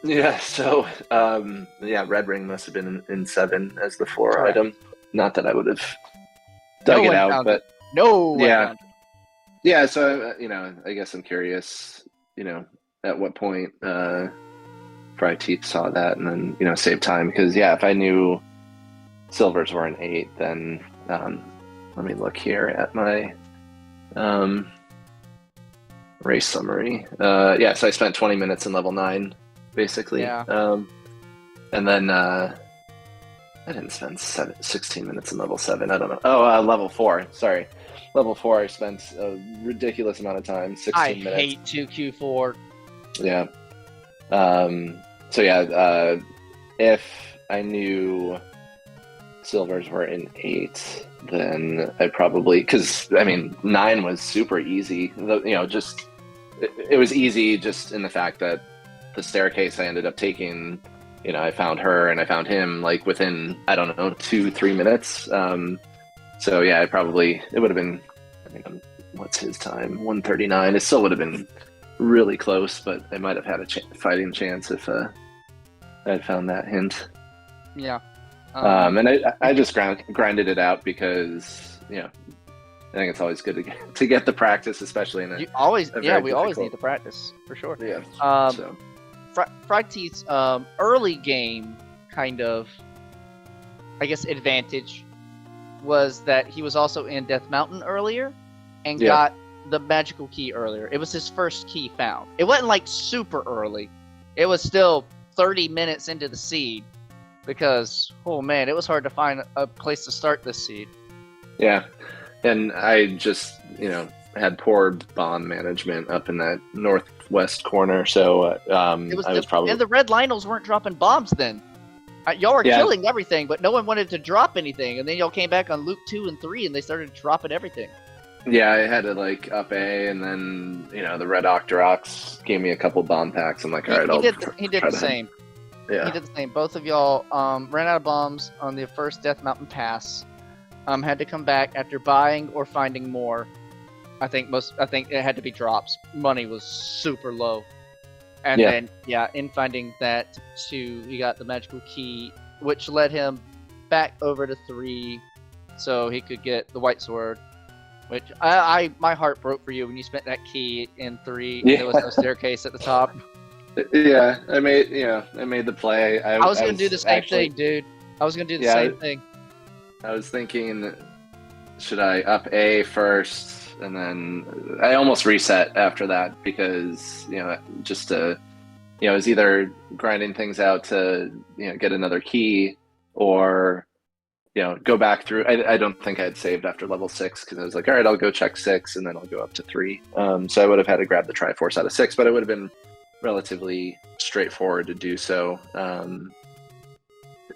Yeah, so, red ring must have been in 7 as the 4 item. Not that I would have dug it out, but... Yeah. Yeah, so, I guess I'm curious, at what point Fryteeth saw that and then, save time. Because, if I knew silvers were an 8, then let me look here at my race summary. So I spent 20 minutes in level 9, basically. Yeah. And then I didn't spend 16 minutes in level 7. I don't know. Oh, level 4. Sorry. level 4, I spent a ridiculous amount of time, 16 I minutes. hate 2Q4. Yeah. So yeah, if I knew silvers were in 8, then I probably, because I mean 9 was super easy. Just it was easy just in the fact that the staircase I ended up taking, I found her and I found him like within, I don't know, 2-3 minutes. So yeah, it would have been, I mean, what's his time? 139. It still would have been really close, but I might have had a fighting chance if I'd found that hint. Yeah. And I just grinded it out because, I think it's always good to get the practice, especially in we always difficult... need the practice for sure. Yeah. So. fryteeth's early game kind of, I guess, advantage was that he was also in Death Mountain earlier and got the magical key earlier. It was his first key found. It wasn't like super early. It was still 30 minutes into the seed because, oh man, it was hard to find a place to start this seed. Yeah. And I just, had poor bomb management up in that northwest corner. So and the red Lionels weren't dropping bombs then. Y'all were killing everything, but no one wanted to drop anything. And then y'all came back on Loop 2 and 3, and they started dropping everything. Yeah, I had to up A, and then the Red Octorox gave me a couple bomb packs. I'm like, all right, he did the same. Yeah, he did the same. Both of y'all ran out of bombs on the first Death Mountain pass. Had to come back after buying or finding more. I think it had to be drops. Money was super low. And then, in finding that 2, he got the magical key, which led him back over to 3, so he could get the white sword. Which my heart broke for you when you spent that key in 3. And there was no staircase at the top. Yeah, I made the play. I was gonna do the same thing, dude. I was gonna do the same thing. I was thinking, should I up A first? And then I almost reset after that because, just to, it was either grinding things out to, get another key or, go back through. I don't think I had saved after level 6 because I was like, all right, I'll go check 6 and then I'll go up to 3. So I would have had to grab the Triforce out of 6, but it would have been relatively straightforward to do so.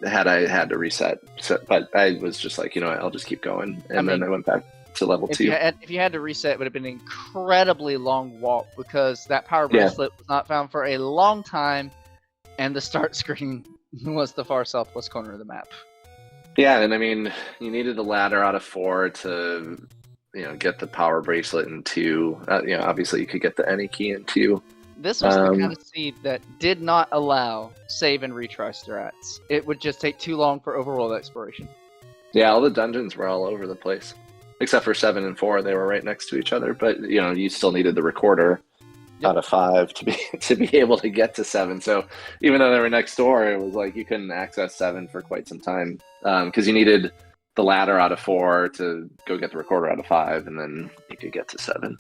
Had I had to reset. So, but I was just like, I'll just keep going. And then I went back to level 2. If you had to reset, it would have been an incredibly long walk because that power bracelet was not found for a long time, and the start screen was the far southwest corner of the map. Yeah, and I mean, you needed the ladder out of 4 to, get the power bracelet in 2. Obviously you could get the any key in 2. This was the kind of seed that did not allow save and retry strats. It would just take too long for overworld exploration. Yeah, all the dungeons were all over the place. Except for 7 and 4, they were right next to each other. But you still needed the recorder out of 5 to be able to get to 7. So even though they were next door, it was like you couldn't access 7 for quite some time because you needed the ladder out of 4 to go get the recorder out of 5, and then you could get to 7.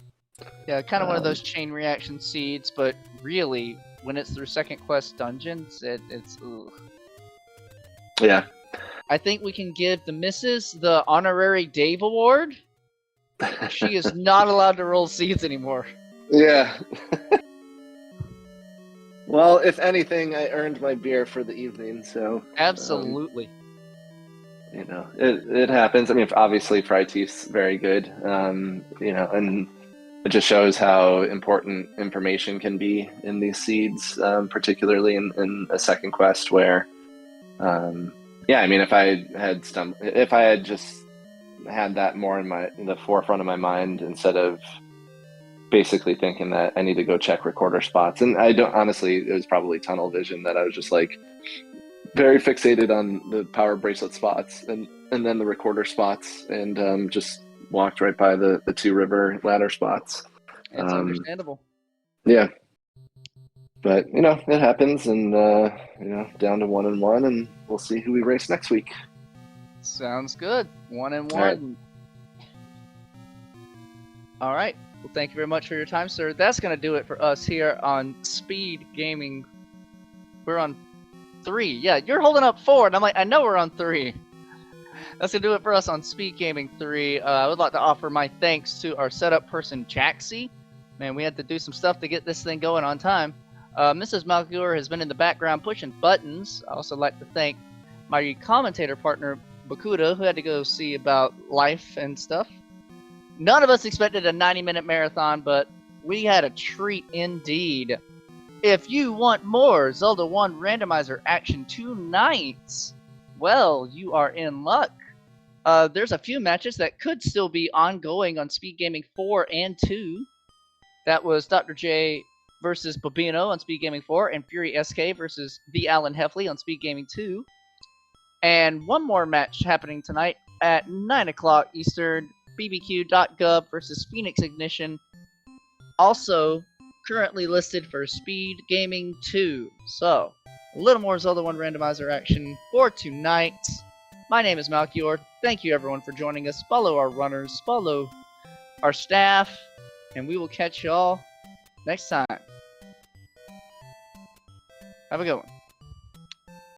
Yeah, kind of one of those chain reaction seeds, but really, when it's through second quest dungeons, it's ugh. Yeah. I think we can give the missus the honorary Dave Award. She is not allowed to roll seeds anymore. Yeah. Well, if anything, I earned my beer for the evening, so... Absolutely. It happens. I mean, obviously, fryteeth's very good, and it just shows how important information can be in these seeds, particularly in a second quest where... I mean, if I had just had that more in the forefront of my mind instead of basically thinking that I need to go check recorder spots, and I don't honestly, it was probably tunnel vision that I was just like very fixated on the power bracelet spots and then the recorder spots, and just walked right by the 2 river ladder spots. It's understandable. Yeah. But, it happens, and, down to 1-1, and we'll see who we race next week. Sounds good. 1-1. All right. Well, thank you very much for your time, sir. That's going to do it for us here on Speed Gaming. We're on 3. Yeah, you're holding up 4, and I'm like, I know we're on 3. That's going to do it for us on Speed Gaming 3. I would like to offer my thanks to our setup person, Jaxie. Man, we had to do some stuff to get this thing going on time. Mrs. Malkior has been in the background pushing buttons. I also like to thank my commentator partner, Bakuda, who had to go see about life and stuff. None of us expected a 90-minute marathon, but we had a treat indeed. If you want more Zelda 1 randomizer action tonight, well, you are in luck. There's a few matches that could still be ongoing on Speed Gaming 4 and 2. That was Dr. J versus Bobino on Speed Gaming 4 and Fury SK versus the Alan Heffley on Speed Gaming 2. And one more match happening tonight at 9 o'clock Eastern, bbq.gov versus Phoenix Ignition. Also currently listed for Speed Gaming 2. So, a little more Zelda 1 randomizer action for tonight. My name is Malkior. Thank you everyone for joining us. Follow our runners, follow our staff, and we will catch y'all next time. Have a good one.